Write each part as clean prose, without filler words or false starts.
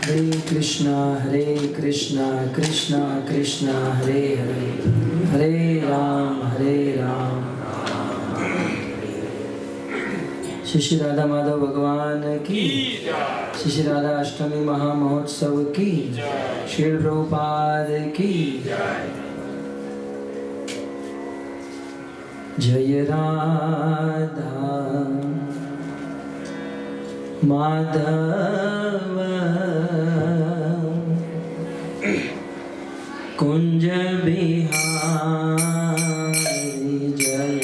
हरे कृष्णा कृष्णा कृष्णा हरे हरे हरे राम श्री राधा माधव भगवान की, श्री राधा अष्टमी महामहोत्सव की, श्री प्रभुपाद की जय। राधा माधव कुंज बिहारी जय।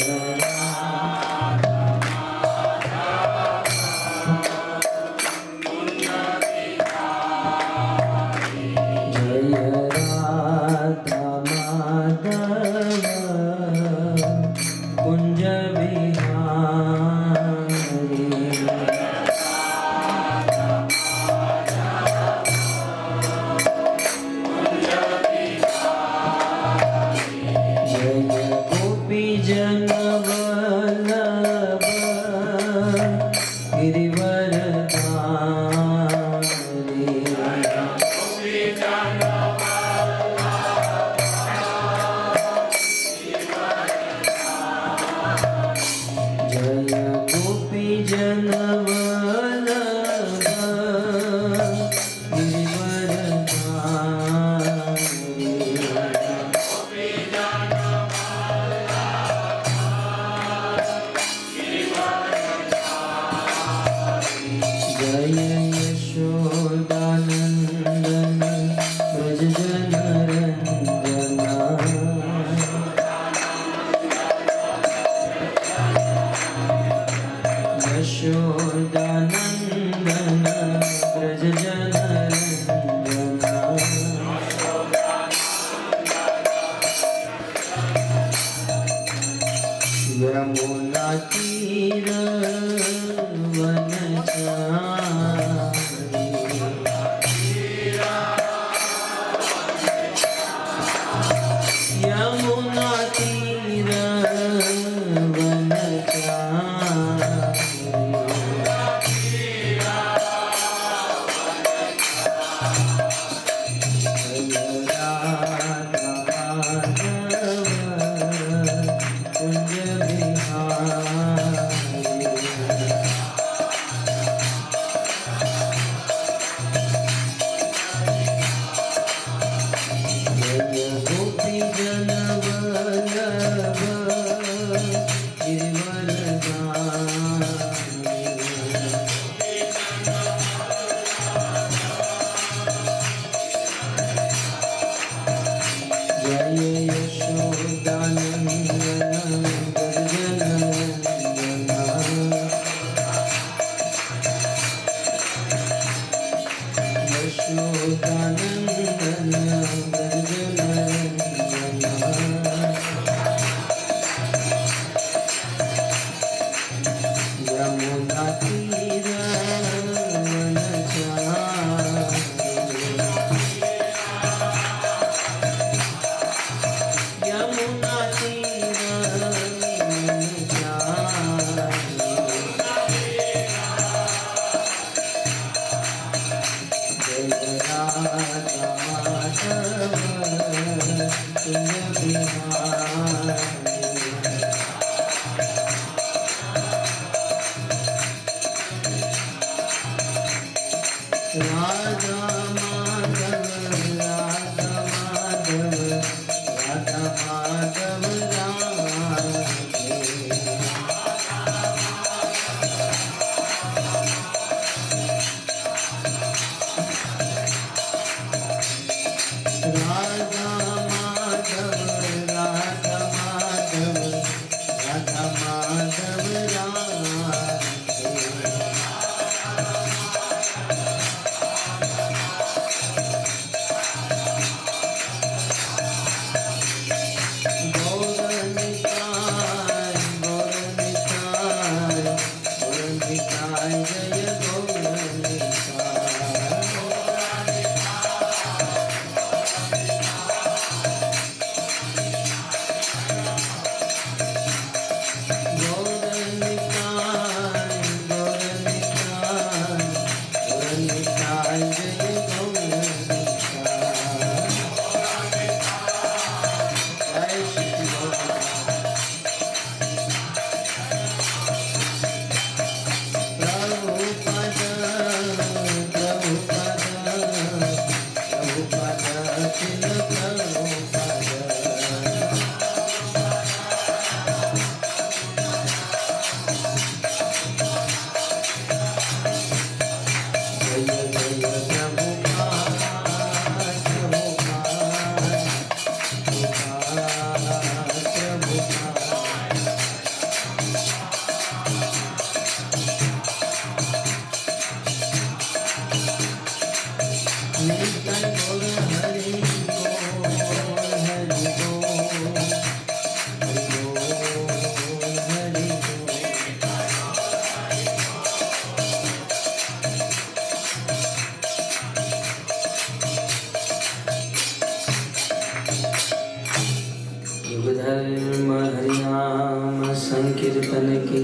युग धर्म हरिनाम संकीर्तन की,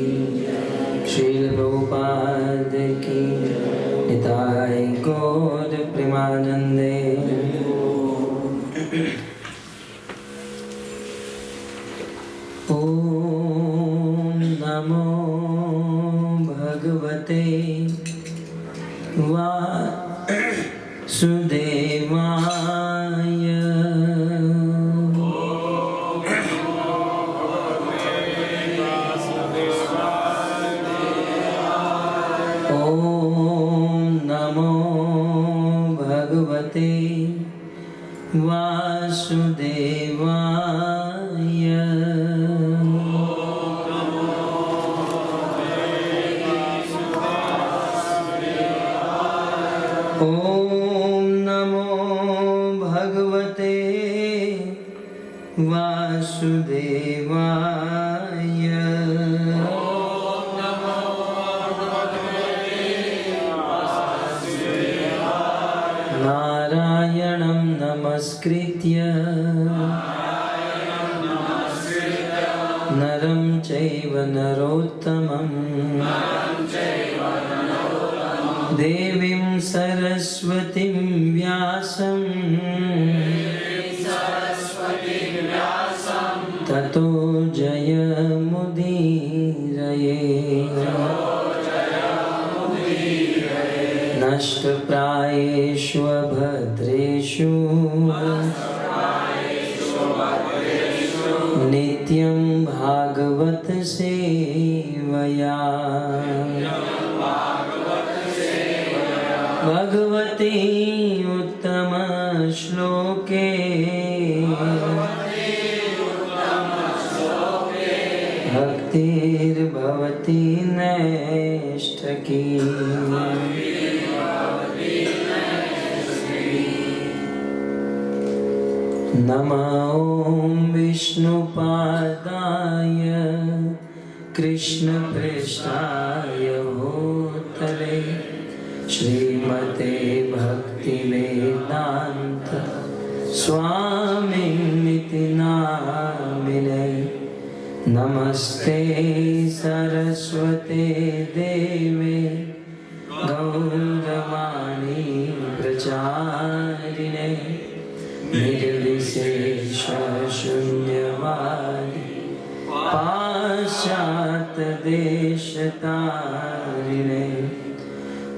श्रील प्रभुपाद की, निताय गौर प्रेमानंदे। ओम नमो भगवते वासुदेवाय। ओम नमो भगवते वासुदेवाय। ओम नमो भगवते वासुदेवाय। नारायणं नमस्कृत्य नरं चैव नरोत्तमं देवीं सरस्वतीं व्यासं ततो जयमुदीरये। नष्टप्रायेषु भद्रेषु नित्यं भागवत सेवया। भगवती उत्तम श्लोके भक्तिर्भवति नैष्ठकी। नमो विष्णुपादाय कृष्णप्रेष्ठाय भूतले श्रीमते भक्तिवेदांत स्वामिनिति नामिने। नमस्ते सरस्वते देवे गौरवाणी प्रचारिणे। निर्विशेष शून्यवादी पाश्चात्य देशतारिणे।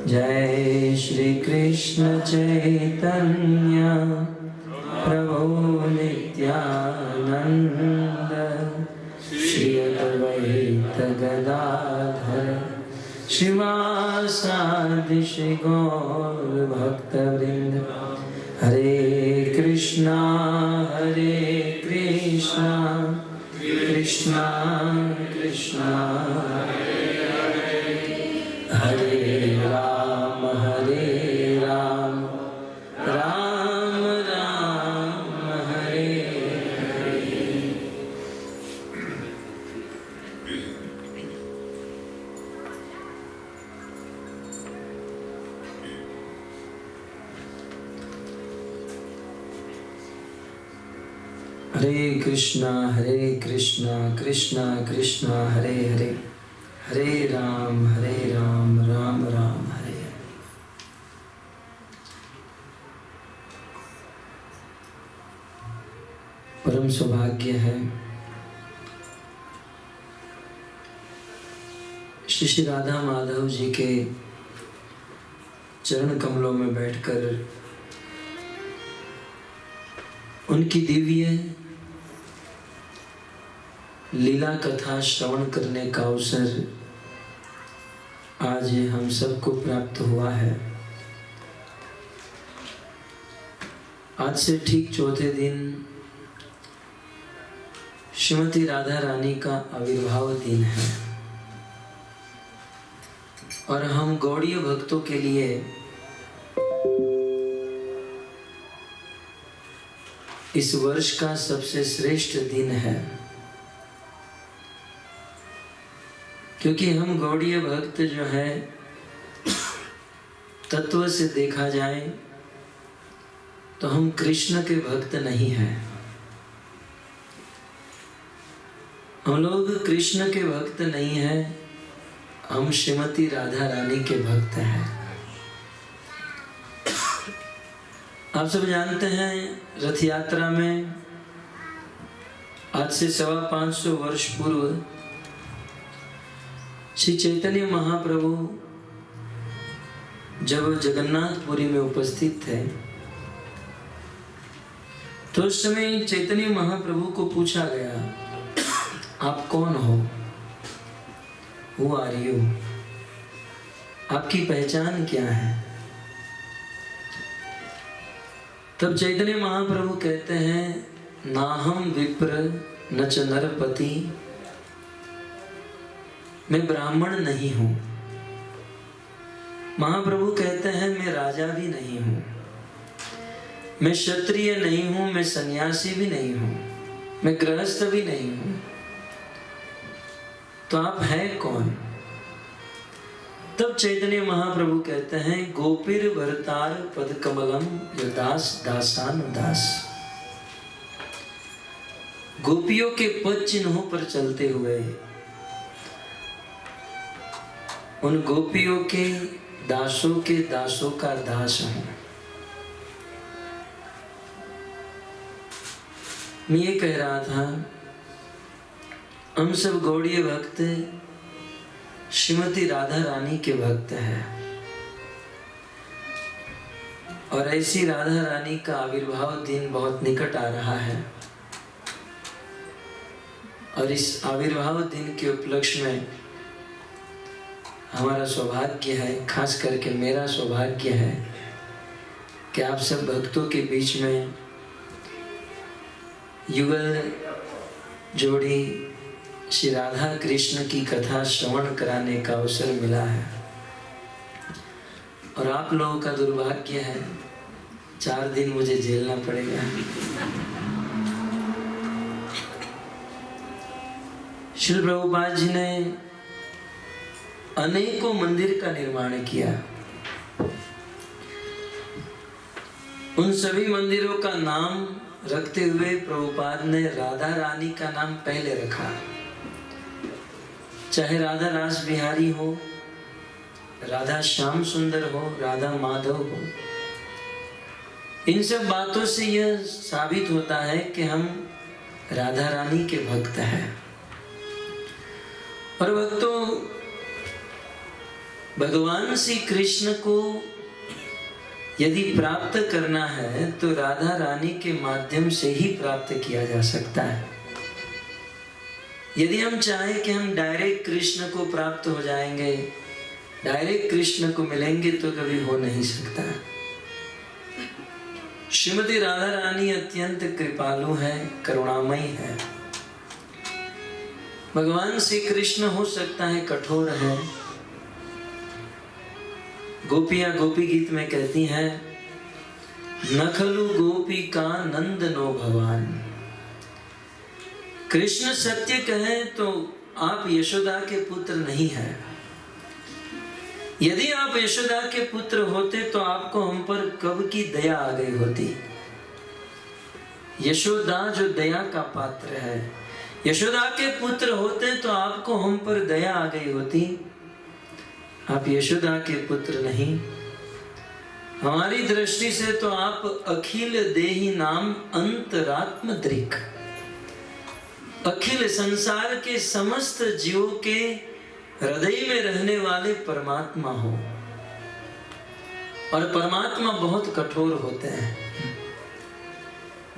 जय श्री कृष्ण चैतन्य प्रभु नित्यानंद, श्री अद्वैत गदाधर श्रीवासादि श्री गौर भक्तवृंद। हरे कृष्णा कृष्णा कृष्णा हरे राम राम राम हरे हरे। हरे कृष्णा कृष्णा कृष्णा हरे हरे, हरे राम राम राम हरे हरे। परम सौभाग्य है श्री राधा माधव जी के चरण कमलों में बैठकर उनकी दिव्य लीला कथा श्रवण करने का अवसर आज हम सबको प्राप्त हुआ है। आज से ठीक चौथे दिन श्रीमती राधा रानी का आविर्भाव दिन है और हम गौड़ीय भक्तों के लिए इस वर्ष का सबसे श्रेष्ठ दिन है, क्योंकि हम गौड़ीय भक्त जो है तत्व से देखा जाए तो हम कृष्ण के भक्त नहीं हैं। हम लोग कृष्ण के भक्त नहीं हैं, हम श्रीमती राधा रानी के भक्त हैं। आप सब जानते हैं रथ यात्रा में आज से 550 वर्ष पूर्व श्री चैतन्य महाप्रभु जब जगन्नाथपुरी में उपस्थित थे तो उस समय चैतन्य महाप्रभु को पूछा गया, आप कौन हो? Who are you? आपकी पहचान क्या है? तब चैतन्य महाप्रभु कहते हैं, ना हम विप्र न च नरपति, मैं ब्राह्मण नहीं हूं। महाप्रभु कहते हैं, मैं राजा भी नहीं हूं, मैं क्षत्रिय नहीं हूं, मैं सन्यासी भी नहीं हूं, मैं गृहस्थ भी नहीं हूं, तो आप हैं कौन? तब चैतन्य महाप्रभु कहते हैं, गोपीर भरतार पद कमलम यदास दासान दास। गोपियों के पद चिन्हों पर चलते हुए उन गोपियों के दासों का दास हूं। मैं ये कह रहा था, हम सब गौड़ीय भक्त श्रीमती राधा रानी के भक्त हैं और ऐसी राधा रानी का आविर्भाव दिन बहुत निकट आ रहा है और इस आविर्भाव दिन के उपलक्ष्य में हमारा सौभाग्य है, खास करके मेरा सौभाग्य है कि आप सब भक्तों के बीच में युगल जोड़ी श्री राधा कृष्ण की कथा श्रवण कराने का अवसर मिला है। और आप लोगों का दुर्भाग्य है, 4 दिन मुझे झेलना पड़ेगा। श्री प्रभुपाद जी ने अनेकों मंदिर का निर्माण किया। उन सभी मंदिरों का नाम रखते हुए प्रभुपाद ने राधा रानी का नाम पहले रखा। चाहे राधा रास बिहारी हो, राधा श्याम सुंदर हो, राधा माधव हो, इन सब बातों से यह साबित होता है कि हम राधा रानी के भक्त हैं। और भक्तों, भगवान श्री कृष्ण को यदि प्राप्त करना है तो राधा रानी के माध्यम से ही प्राप्त किया जा सकता है। यदि हम चाहें कि हम डायरेक्ट कृष्ण को प्राप्त हो जाएंगे, डायरेक्ट कृष्ण को मिलेंगे, तो कभी हो नहीं सकता। श्रीमती राधा रानी अत्यंत कृपालु है, करुणामयी है। भगवान श्री कृष्ण हो सकता है कठोर है। गोपियां गोपी गीत में कहती हैं, नखलु गोपी का नंदनो भगवान। कृष्ण सत्य कहें तो आप यशोदा के पुत्र नहीं हैं। यदि आप यशोदा के पुत्र होते तो आपको हम पर कब की दया आ गई होती। यशोदा जो दया का पात्र है, यशोदा के पुत्र होते तो आपको हम पर दया आ गई होती। आप यशोदा के पुत्र नहीं। हमारी दृष्टि से तो आप अखिल देही नाम अंतरात्म दृक्, अखिल संसार के समस्त जीवों के हृदय में रहने वाले परमात्मा हो। और परमात्मा बहुत कठोर होते हैं।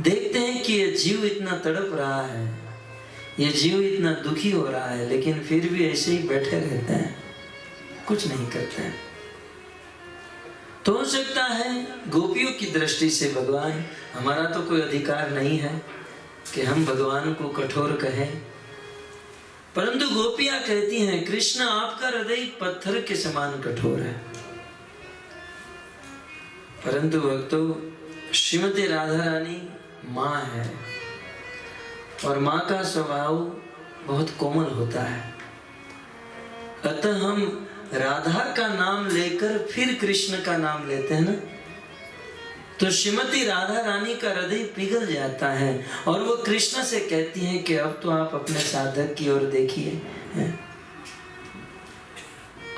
देखते हैं कि ये जीव इतना तड़प रहा है, ये जीव इतना दुखी हो रहा है, लेकिन फिर भी ऐसे ही बैठे रहते हैं, कुछ नहीं करते हैं। तो हो सकता है गोपियों की दृष्टि से भगवान, हमारा तो कोई अधिकार नहीं है कि हम भगवान को कठोर कहें, परंतु गोपियां कहती हैं, कृष्ण आपका हृदय पत्थर के समान कठोर है। परंतु भक्तों, श्रीमती राधा रानी माँ है और माँ का स्वभाव बहुत कोमल होता है। अतः हम राधा का नाम लेकर फिर कृष्ण का नाम लेते हैं ना, तो श्रीमती राधा रानी का हृदय पिघल जाता है और वो कृष्ण से कहती हैं कि अब तो आप अपने साधक की ओर देखिए।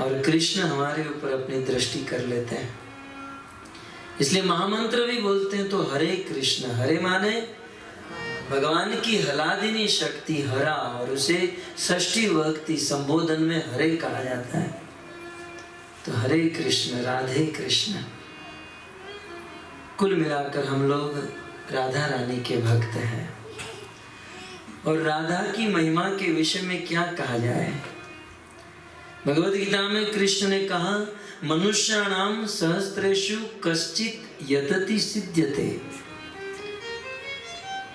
और कृष्ण हमारे ऊपर अपनी दृष्टि कर लेते हैं। इसलिए महामंत्र भी बोलते हैं तो हरे कृष्ण, हरे माने भगवान की हलादिनी शक्ति हरा, और उसे षष्ठी विभक्ति संबोधन में हरे कहा जाता है। तो हरे कृष्ण, राधे कृष्ण, कुल मिलाकर हम लोग राधा रानी के भक्त हैं। और राधा की महिमा के विषय में क्या कहा जाए? भगवद गीता में कृष्ण ने कहा, मनुष्याणाम सहस्त्रेषु कश्चित यतति सिद्ध्यते।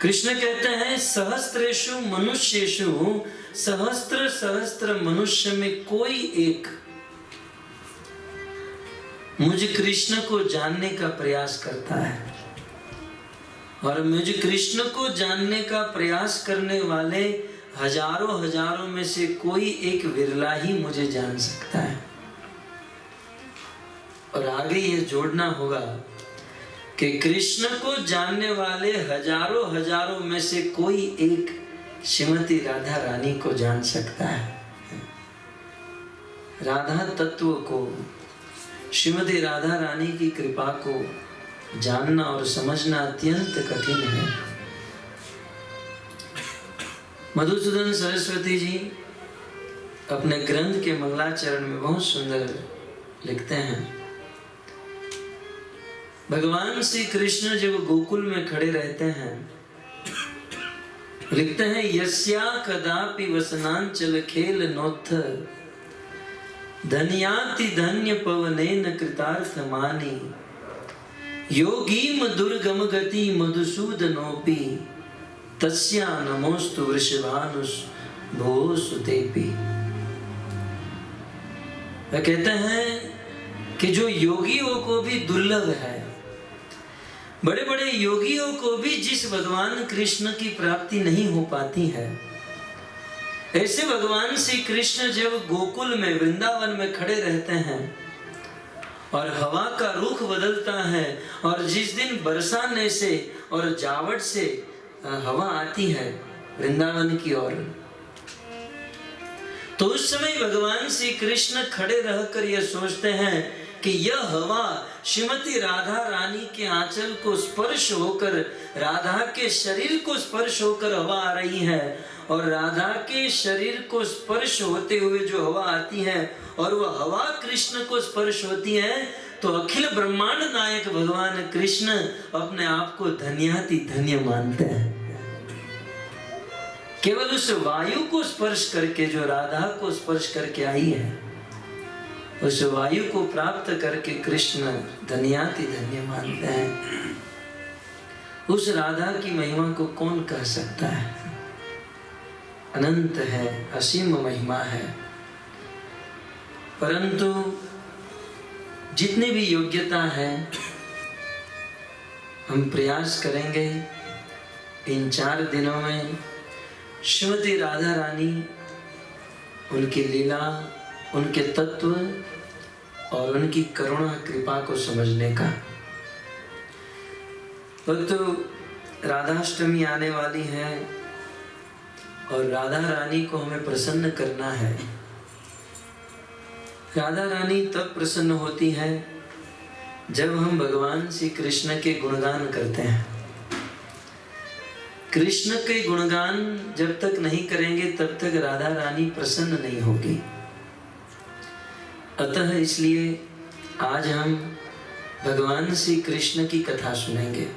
कृष्ण कहते हैं सहस्त्रेषु मनुष्येषु, सहस्त्र सहस्त्र मनुष्य में कोई एक मुझ कृष्ण को जानने का प्रयास करता है, और मुझ कृष्ण को जानने का प्रयास करने वाले हजारों हजारों में से कोई एक विरला ही मुझे जान सकता है। और आगे ये जोड़ना होगा कि कृष्ण को जानने वाले हजारों हजारों में से कोई एक श्रीमती राधा रानी को जान सकता है। राधा तत्व को, श्रीमती राधा रानी की कृपा को जानना और समझना अत्यंत कठिन है। मधुसूदन सरस्वती जी अपने ग्रंथ के मंगलाचरण में बहुत सुंदर लिखते हैं, भगवान श्री कृष्ण जब गोकुल में खड़े रहते हैं, लिखते हैं, यस्या कदापि वसनांचल खेल नोत्थ धन्याति धन्य पवनेन कृतार्थ मानी, योगीम दुर्गम गति मधुसूदनोपि तस्या नमोस्तु वृषभानुस भो सुतेपि। वे कहते हैं कि जो योगियों को भी दुर्लभ है, बड़े बड़े योगियों को भी जिस भगवान कृष्ण की प्राप्ति नहीं हो पाती है, ऐसे भगवान श्री कृष्ण जब गोकुल में, वृंदावन में खड़े रहते हैं और हवा का रुख बदलता है, और जिस दिन बरसाने से और जावट से हवा आती है वृंदावन की ओर, तो उस समय भगवान श्री कृष्ण खड़े रहकर यह सोचते हैं कि यह हवा श्रीमती राधा रानी के आंचल को स्पर्श होकर, राधा के शरीर को स्पर्श होकर हवा आ रही है, और राधा के शरीर को स्पर्श होते हुए जो हवा आती है और वह हवा कृष्ण को स्पर्श होती है, तो अखिल ब्रह्मांड नायक भगवान कृष्ण अपने आप को धन्याति धन्य मानते हैं। केवल उस वायु को स्पर्श करके, जो राधा को स्पर्श करके आई है, उस वायु को प्राप्त करके कृष्ण धन्याति धन्य मानते हैं। उस राधा की महिमा को कौन कह सकता है? अनंत है, असीम महिमा है। परंतु जितनी भी योग्यता है, हम प्रयास करेंगे इन 4 दिनों में श्रीमती राधा रानी, उनकी लीला, उनके तत्व और उनकी करुणा कृपा को समझने का। तो राधाष्टमी आने वाली है और राधा रानी को हमें प्रसन्न करना है। राधा रानी तब प्रसन्न होती है जब हम भगवान श्री कृष्ण के गुणगान करते हैं। कृष्ण के गुणगान जब तक नहीं करेंगे तब तक राधा रानी प्रसन्न नहीं होगी। अतः इसलिए आज हम भगवान श्री कृष्ण की कथा सुनेंगे।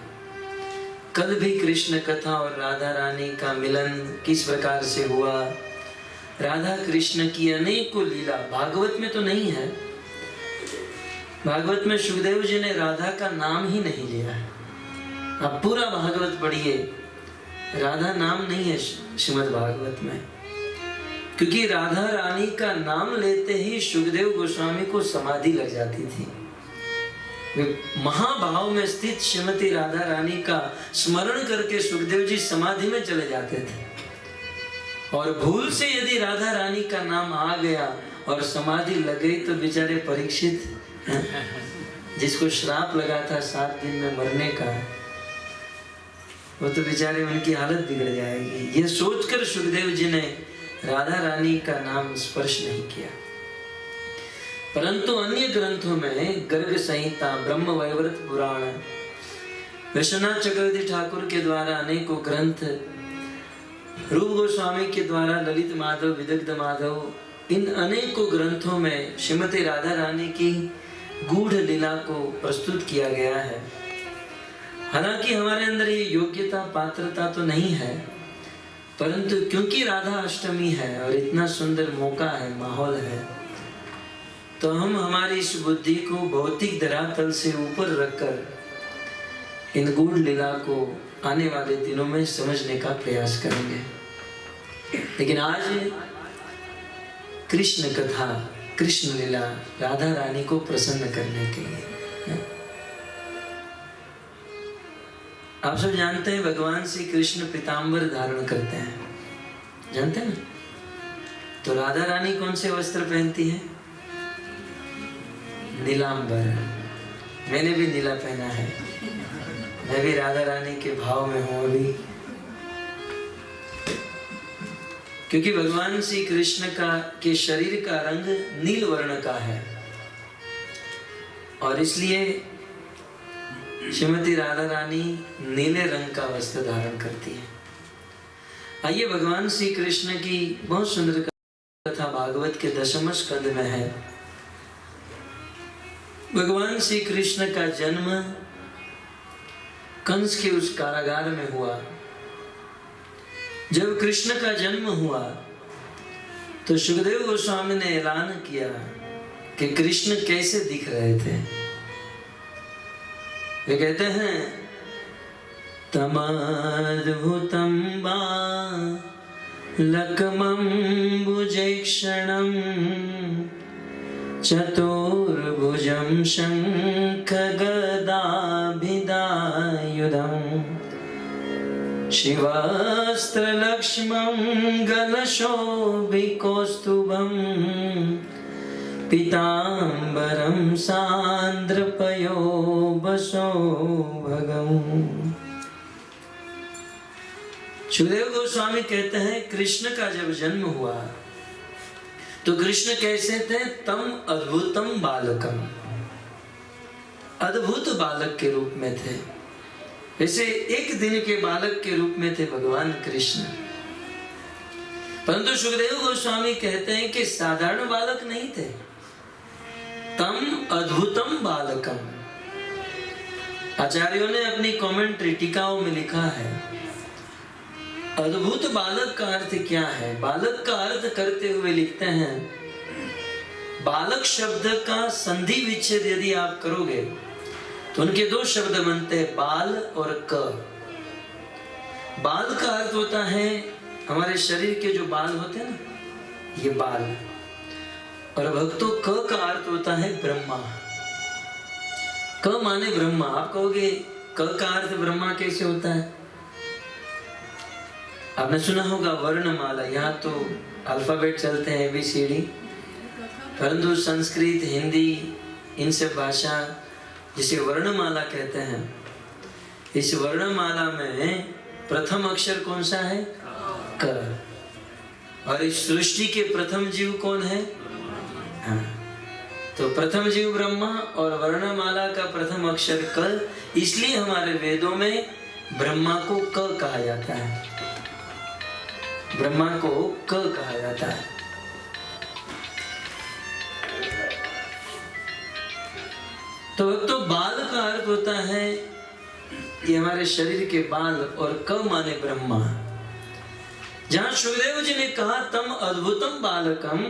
कल भी कृष्ण कथा और राधा रानी का मिलन किस प्रकार से हुआ, राधा कृष्ण की अनेकों लीला, भागवत में तो नहीं है। भागवत में सुखदेव जी ने राधा का नाम ही नहीं लिया है। आप पूरा भागवत पढ़िए, राधा नाम नहीं है श्रीमद् भागवत में, क्योंकि राधा रानी का नाम लेते ही सुखदेव गोस्वामी को समाधि लग जाती थी। वे महाभाव में स्थित श्रीमती राधा रानी का स्मरण करके सुखदेव जी समाधि में चले जाते थे, और भूल से यदि राधा रानी का नाम आ गया और समाधि लग गई तो बेचारे परीक्षित जिसको श्राप लगा था 7 दिन में मरने का, वो तो बेचारे उनकी हालत बिगड़ जाएगी। ये सोचकर सुखदेव जी ने राधा रानी का नाम स्पर्श नहीं किया। परंतु अन्य ग्रंथों में गर्ग संहिता, ब्रह्म वैवर्त पुराण, विश्वनाथ चक्रवर्ती ठाकुर के द्वारा अनेकों ग्रंथ, रूप गोस्वामी के द्वारा ललित माधव, विदग्ध माधव, इन अनेकों ग्रंथों में श्रीमती राधा रानी की गूढ़ लीला को प्रस्तुत किया गया है। हालांकि हमारे अंदर ये योग्यता पात्रता तो नहीं है, परंतु क्योंकि राधा अष्टमी है और इतना सुंदर मौका है, माहौल है, तो हम हमारी इस बुद्धि को भौतिक धरातल से ऊपर रखकर इन गूढ़ लीला को आने वाले दिनों में समझने का प्रयास करेंगे। लेकिन आज कृष्ण कथा, कृष्ण लीला, राधा रानी को प्रसन्न करने के लिए, आप सब जानते हैं भगवान श्री कृष्ण पीताम्बर धारण करते हैं, जानते हैं ना? तो राधा रानी कौन से वस्त्र पहनती है? नीलांबर। मैंने भी नीला पहना है, मैं भी राधा रानी के भाव में हूं अभी, क्योंकि भगवान श्री कृष्ण के शरीर का रंग नील वर्ण का है और इसलिए श्रीमती राधा रानी नीले रंग का वस्त्र धारण करती है। आइए भगवान श्री कृष्ण की बहुत सुंदर कथा भागवत के 10वें स्कंद में है। भगवान श्री कृष्ण का जन्म कंस के उस कारागार में हुआ। जब कृष्ण का जन्म हुआ तो सुखदेव गोस्वामी ने ऐलान किया कि कृष्ण कैसे दिख रहे थे। वे कहते हैं, तमद्भुतं बालकमं भुजैक्षणं चतुर्भुजं शङ्खगदाभिधायुधं शिवस्त्रलक्ष्मं गलशोभिकौस्तुभं पीताम्बरं सान्द्रपयोभसौभगम्। सुखदेव गोस्वामी कहते हैं, कृष्ण का जब जन्म हुआ तो कृष्ण कैसे थे? तम अद्भुतम बालकम, अद्भुत बालक के रूप में थे। वैसे एक दिन के बालक के रूप में थे भगवान कृष्ण, परंतु सुखदेव गोस्वामी कहते हैं कि साधारण बालक नहीं थे। तम अद्भुतम बालकम। आचार्यों ने अपनी कमेंट्री टीकाओं में लिखा है, अद्भुत बालक का अर्थ क्या है? बालक का अर्थ करते हुए लिखते हैं, बालक शब्द का संधि विच्छेद यदि आप करोगे तो उनके 2 शब्द बनते हैं, बाल और क। बाल का अर्थ होता है हमारे शरीर के जो बाल होते हैं ना, ये बाल। और भक्तों, क का अर्थ होता है ब्रह्मा। क माने ब्रह्मा। आप कहोगे क का अर्थ ब्रह्मा कैसे होता है? आपने सुना होगा वर्णमाला, यहाँ तो अल्फाबेट चलते हैं ABCD, परंतु संस्कृत, हिंदी, इन सब भाषा जिसे वर्णमाला कहते हैं, इस वर्णमाला में प्रथम अक्षर कौन सा है? क। और इस सृष्टि के प्रथम जीव कौन है? हाँ। तो प्रथम जीव ब्रह्मा और वर्णमाला का प्रथम अक्षर क, इसलिए हमारे वेदों में ब्रह्मा को क कहा जाता है, ब्रह्मा को क कहा जाता है। तो बाल का अर्थ होता है ये हमारे शरीर के बाल, और क माने ब्रह्मा। जहां सुखदेव जी ने कहा तम अद्भुतम बालकम,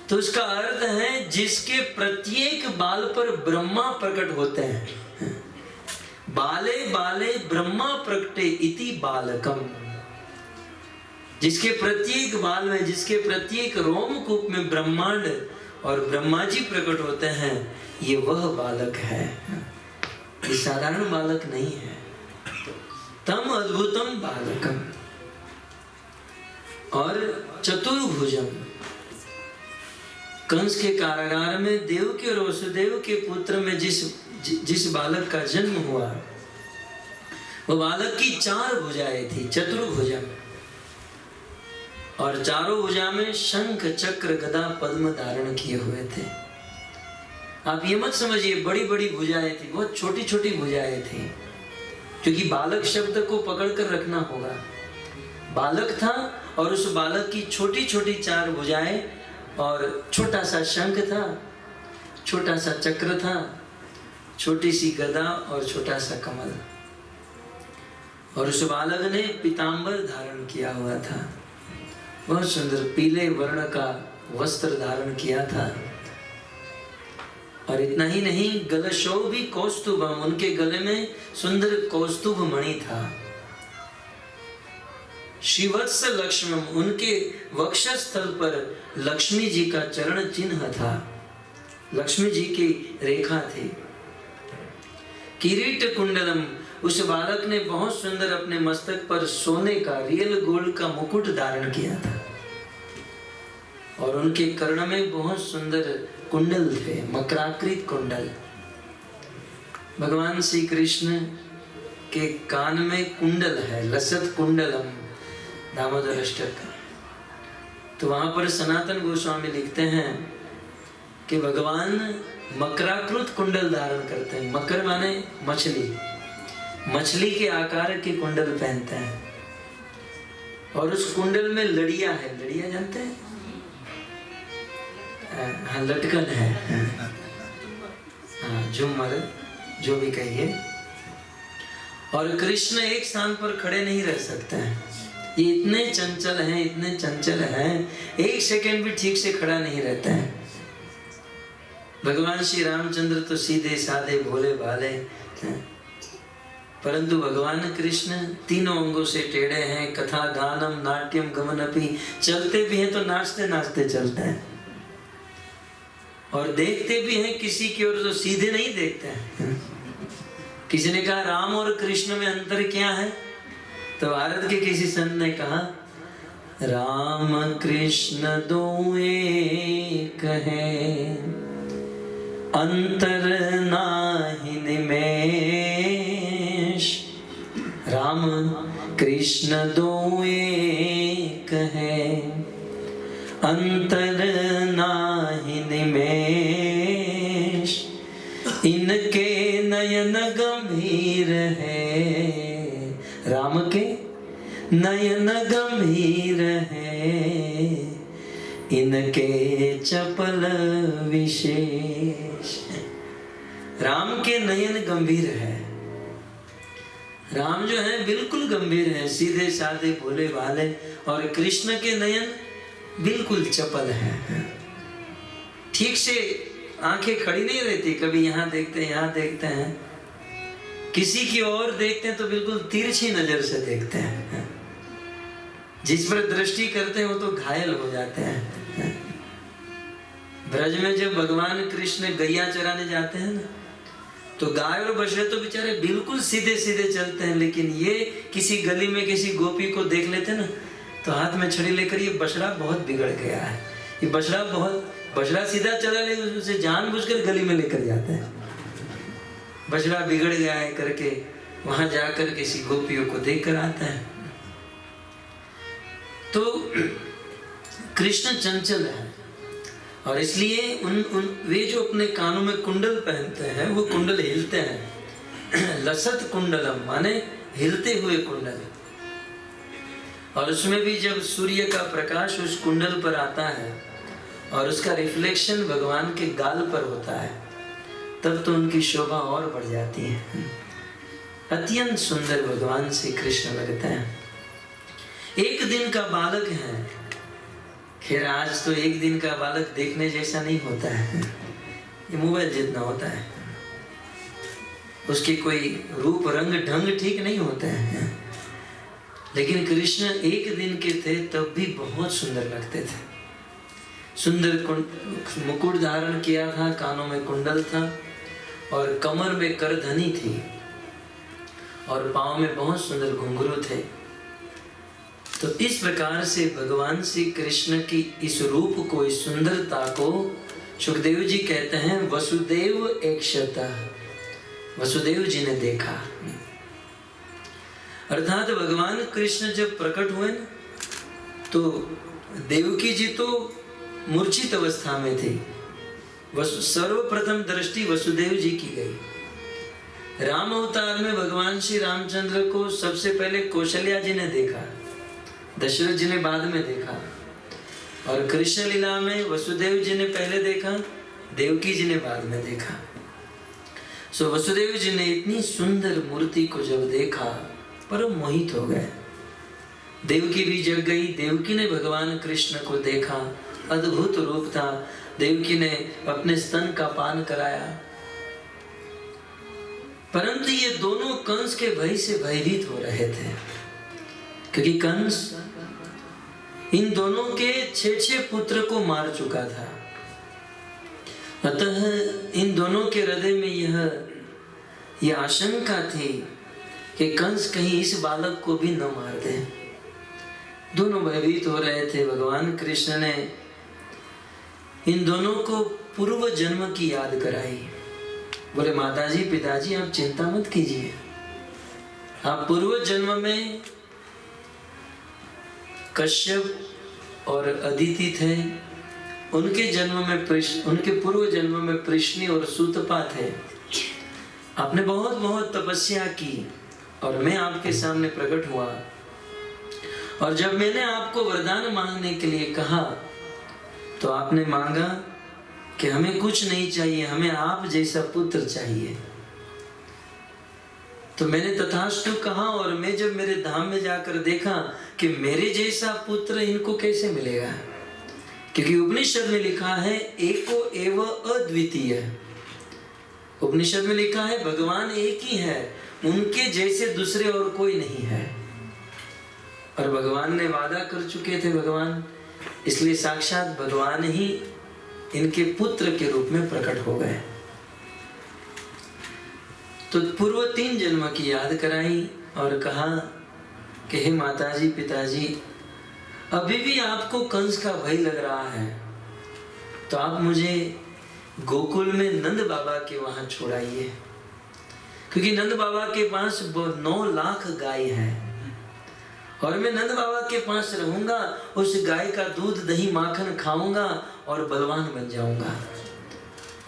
तो उसका अर्थ है जिसके प्रत्येक बाल पर ब्रह्मा प्रकट होते हैं। बाले बाले ब्रह्मा प्रकटे इति बालकम। जिसके प्रत्येक बाल में, जिसके प्रत्येक रोमकूप में ब्रह्मांड और ब्रह्मा जी प्रकट होते हैं, ये वह बालक है। ये साधारण बालक नहीं है। तम अद्भुतम बालकम। और चतुर्भुजम, कंस के कारागार में देवकी और वसुदेव के पुत्र में जिस बालक का जन्म हुआ, वो बालक की 4 भुजाएं थी, चतुर्भुजा, और चारों भुजा में शंख चक्र गदा पद्म धारण किए हुए थे। आप ये मत समझिए बड़ी बड़ी भुजाएं थी, बहुत छोटी छोटी भुजाएं थी, क्योंकि बालक शब्द को पकड़ कर रखना होगा। बालक था और उस बालक की छोटी छोटी 4 भुजाएं, और छोटा सा शंख था, छोटा सा चक्र था, छोटी सी गदा और छोटा सा कमल। और उस बालक ने पीतांबर धारण किया हुआ था, बहुत सुंदर पीले वर्ण का वस्त्र धारण किया था। और इतना ही नहीं, गलशौ भी कौस्तुभम, उनके गले में सुंदर कौस्तुभ मणि था। श्रीवत्स लक्ष्मण, उनके वक्षस्थल पर लक्ष्मी जी का चरण चिन्ह था, लक्ष्मी जी की रेखा थी। किरीट कुंडलम, उस बालक ने बहुत सुंदर अपने मस्तक पर सोने का रियल गोल्ड का मुकुट धारण किया था, और उनके कर्ण में बहुत सुंदर कुंडल थे, मकराकृत कुंडल। भगवान श्री कृष्ण के कान में कुंडल है, लसत कुंडलम, दामोदर अष्टक। तो वहां पर सनातन गोस्वामी लिखते हैं कि भगवान मकराकृत कुंडल धारण करते हैं। मकर माने मछली, मछली के आकार के कुंडल पहनते हैं, और उस कुंडल में लड़िया है, लड़िया जानते हैं? हाँ, लटकन है, हाँ, झूमर जो भी कहिए। और कृष्ण एक स्थान पर खड़े नहीं रह सकते हैं, ये इतने चंचल हैं, इतने चंचल हैं, 1 सेकंड भी ठीक से खड़ा नहीं रहता है। भगवान श्री रामचंद्र तो सीधे साधे भोले भाले हैं, परंतु भगवान कृष्ण तीनों अंगों से टेढ़े हैं। कथा गानम नाट्यम गमनपि, चलते भी हैं तो नाचते नाचते चलते हैं, और देखते भी हैं किसी की ओर तो सीधे नहीं देखते हैं। किसी ने कहा राम और कृष्ण में अंतर क्या है, तो भारत के किसी संत ने कहा राम कृष्ण दो एक है, अंतर नाहि निमेष। राम कृष्ण दो एक है, अंतर नाहि निमेष। इनके नयन गंभीर है, राम के नयन गंभीर है, इनके चपल विशेष। राम के नयन गंभीर है, राम जो है बिल्कुल गंभीर है, सीधे साधे भोले भाले, और कृष्ण के नयन बिल्कुल चपल है, ठीक से आंखें खड़ी नहीं रहती, कभी यहाँ देखते हैं यहाँ देखते हैं, किसी की ओर देखते हैं तो बिल्कुल तिरछी नजर से देखते हैं, जिस पर दृष्टि करते हैं वो तो घायल हो जाते हैं। ब्रज में जब भगवान कृष्ण गैया चराने जाते हैं ना, तो गाय और बछड़े तो बेचारे बिल्कुल सीधे सीधे चलते हैं, लेकिन ये किसी गली में किसी गोपी को देख लेते ना, तो हाथ में छड़ी लेकर ये बछड़ा बहुत बिगड़ गया है, ये बछड़ा सीधा चला, लेकिन उसे जानबूझकर गली में लेकर जाते हैं, बछड़ा बिगड़ गया है करके वहां जाकर किसी गोपियों को देख कर आता है। तो कृष्ण चंचल है, और इसलिए वे जो अपने कानों में कुंडल पहनते हैं वो कुंडल हिलते हैं। लसत कुंडलम माने हिलते हुए कुंडल, और उसमें भी जब सूर्य का प्रकाश उस कुंडल पर आता है और उसका रिफ्लेक्शन भगवान के गाल पर होता है, तब तो उनकी शोभा और बढ़ जाती है। अत्यंत सुंदर भगवान श्री कृष्ण लगते हैं। एक दिन का बालक है, खैर आज तो एक दिन का बालक देखने जैसा नहीं होता है, ये मोबाइल जितना होता है, उसके कोई रूप रंग ढंग ठीक नहीं होता है, लेकिन कृष्ण एक दिन के थे तब भी बहुत सुंदर लगते थे। सुंदर मुकुट धारण किया था, कानों में कुंडल था, और कमर में करधनी थी, और पाँव में बहुत सुंदर घुंघरू थे। तो इस प्रकार से भगवान श्री कृष्ण की इस रूप को, इस सुंदरता को सुखदेव जी कहते हैं वसुदेव एकशता, वसुदेव जी ने देखा। अर्थात भगवान कृष्ण जब प्रकट हुए न, तो देवकी जी तो मूर्छित अवस्था में थे। सर्वप्रथम दृष्टि वसुदेव जी की गई। राम अवतार में भगवान श्री रामचंद्र को सबसे पहले कौशल्या जी ने देखा, दशरथ जी ने बाद में देखा, और कृष्ण लीला में वसुदेव जी ने पहले देखा, देवकी जी ने बाद में देखा। सो वसुदेव जी ने इतनी सुंदर मूर्ति को जब देखा परम मोहित हो गए। देवकी भी जग गई। देवकी ने भगवान कृष्ण को देखा, अद्भुत रूप था। देवकी ने अपने स्तन का पान कराया, परंतु ये दोनों कंस के भय से भयभीत हो रहे थे, क्योंकि कंस इन दोनों के 6 पुत्र को मार चुका था। अतः इन दोनों के हृदय में यह आशंका थी कि कंस कहीं इस बालक को भी न मार दे। दोनों भयभीत हो रहे थे। भगवान कृष्ण ने इन दोनों को पूर्व जन्म की याद कराई। बोले माताजी पिताजी आप चिंता मत कीजिए, आप पूर्व जन्म में कश्यप और अदिति थे, उनके जन्म में उनके पूर्व जन्म में पृश्नि और सूतपा थे। आपने बहुत बहुत तपस्या की और मैं आपके सामने प्रकट हुआ, और जब मैंने आपको वरदान मांगने के लिए कहा तो आपने मांगा कि हमें कुछ नहीं चाहिए, हमें आप जैसा पुत्र चाहिए। तो मैंने तथास्तु कहा, और मैं जब मेरे धाम में जाकर देखा कि मेरे जैसा पुत्र इनको कैसे मिलेगा, क्योंकि उपनिषद में लिखा है एको एव अद्वितीय। उपनिषद में लिखा है भगवान एक ही है, उनके जैसे दूसरे और कोई नहीं है। और भगवान ने वादा कर चुके थे भगवान, इसलिए साक्षात भगवान ही इनके पुत्र के रूप में प्रकट हो गए। तो पूर्व 3 जन्म की याद कराई और कहा कि हे माताजी पिताजी, अभी भी आपको कंस का भय लग रहा है तो आप मुझे गोकुल में नंद बाबा के वहां छोड़ाइए, क्योंकि नंद बाबा के पास 9 लाख गाय हैं, और मैं नंद बाबा के पास रहूंगा, उस गाय का दूध दही माखन खाऊंगा और बलवान बन जाऊंगा,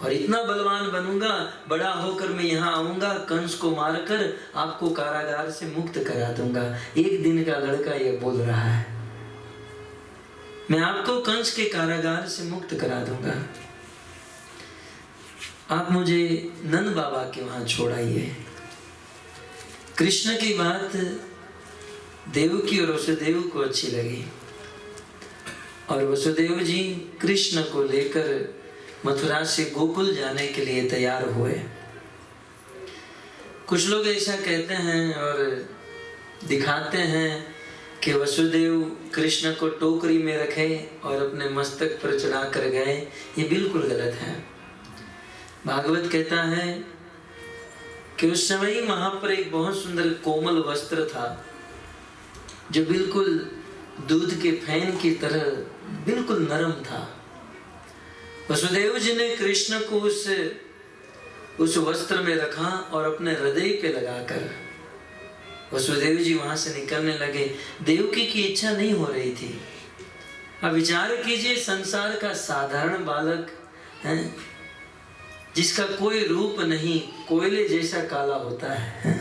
और इतना बलवान बनूंगा, बड़ा होकर मैं यहाँ आऊंगा, कंस को मारकर आपको कारागार से मुक्त करा दूंगा। एक दिन का लड़का ये बोल रहा है, मैं आपको कंस के कारागार से मुक्त करा दूंगा, आप मुझे नंद बाबा के वहां छोड़ाइए। कृष्ण की बात देवकी और वसुदेव को अच्छी लगी, और वसुदेव जी कृष्ण को लेकर मथुरा से गोकुल जाने के लिए तैयार हुए। कुछ लोग ऐसा कहते हैं और दिखाते हैं कि वसुदेव कृष्ण को टोकरी में रखे और अपने मस्तक पर चढ़ा कर गए। ये बिल्कुल गलत है। भागवत कहता है कि उस समय वहां पर एक बहुत सुंदर कोमल वस्त्र था, जो बिल्कुल दूध के फैन की तरह बिल्कुल नरम था। वसुदेव जी ने कृष्ण को उस वस्त्र में रखा और अपने हृदय पे लगाकर वसुदेव जी वहां से निकलने लगे। देवकी की इच्छा नहीं हो रही थी। अब विचार कीजिए, संसार का साधारण बालक है जिसका कोई रूप नहीं, कोयले जैसा काला होता है।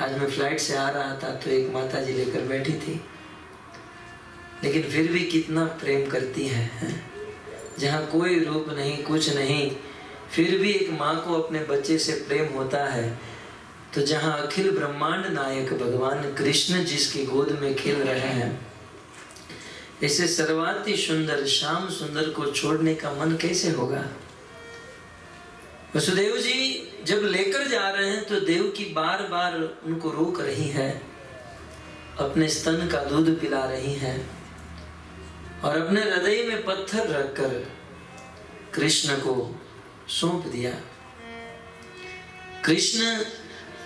आज मैं फ्लाइट से आ रहा था तो एक माता जी लेकर बैठी थी, लेकिन फिर भी कितना प्रेम करती है। जहाँ कोई रूप नहीं, कुछ नहीं, फिर भी एक माँ को अपने बच्चे से प्रेम होता है। तो जहाँ अखिल ब्रह्मांड नायक भगवान कृष्ण जिसकी गोद में खेल रहे हैं, ऐसे सर्वाति सुंदर श्याम सुंदर को छोड़ने का मन कैसे होगा। वसुदेव जी जब लेकर जा रहे हैं तो देवकी बार बार उनको रोक रही है, अपने स्तन का दूध पिला रही है, और अपने हृदय में पत्थर रखकर कृष्ण को सौंप दिया। कृष्ण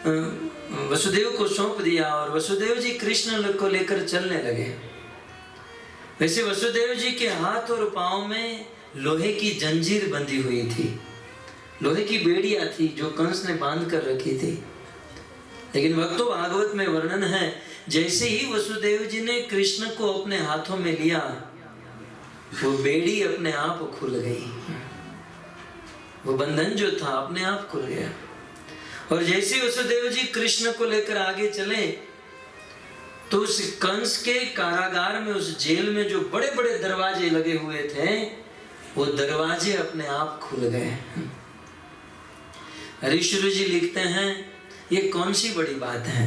वसुदेव को सौंप दिया और वसुदेव जी कृष्ण को लेकर चलने लगे। वैसे वसुदेव जी के हाथ और पांव में लोहे की जंजीर बंधी हुई थी, लोहे की बेड़ियां थी जो कंस ने बांध कर रखी थी। लेकिन भक्तों, भागवत में वर्णन है, जैसे ही वसुदेव जी ने कृष्ण को अपने हाथों में लिया, वो बेड़ी अपने आप खुल गई, वो बंधन जो था अपने आप खुल गया। और जैसे वसुदेव जी कृष्ण को लेकर आगे चले तो उस कंस के कारागार में, उस जेल में जो बड़े बड़े दरवाजे लगे हुए थे, वो दरवाजे अपने आप खुल गए। ऋषि जी लिखते हैं, ये कौन सी बड़ी बात है,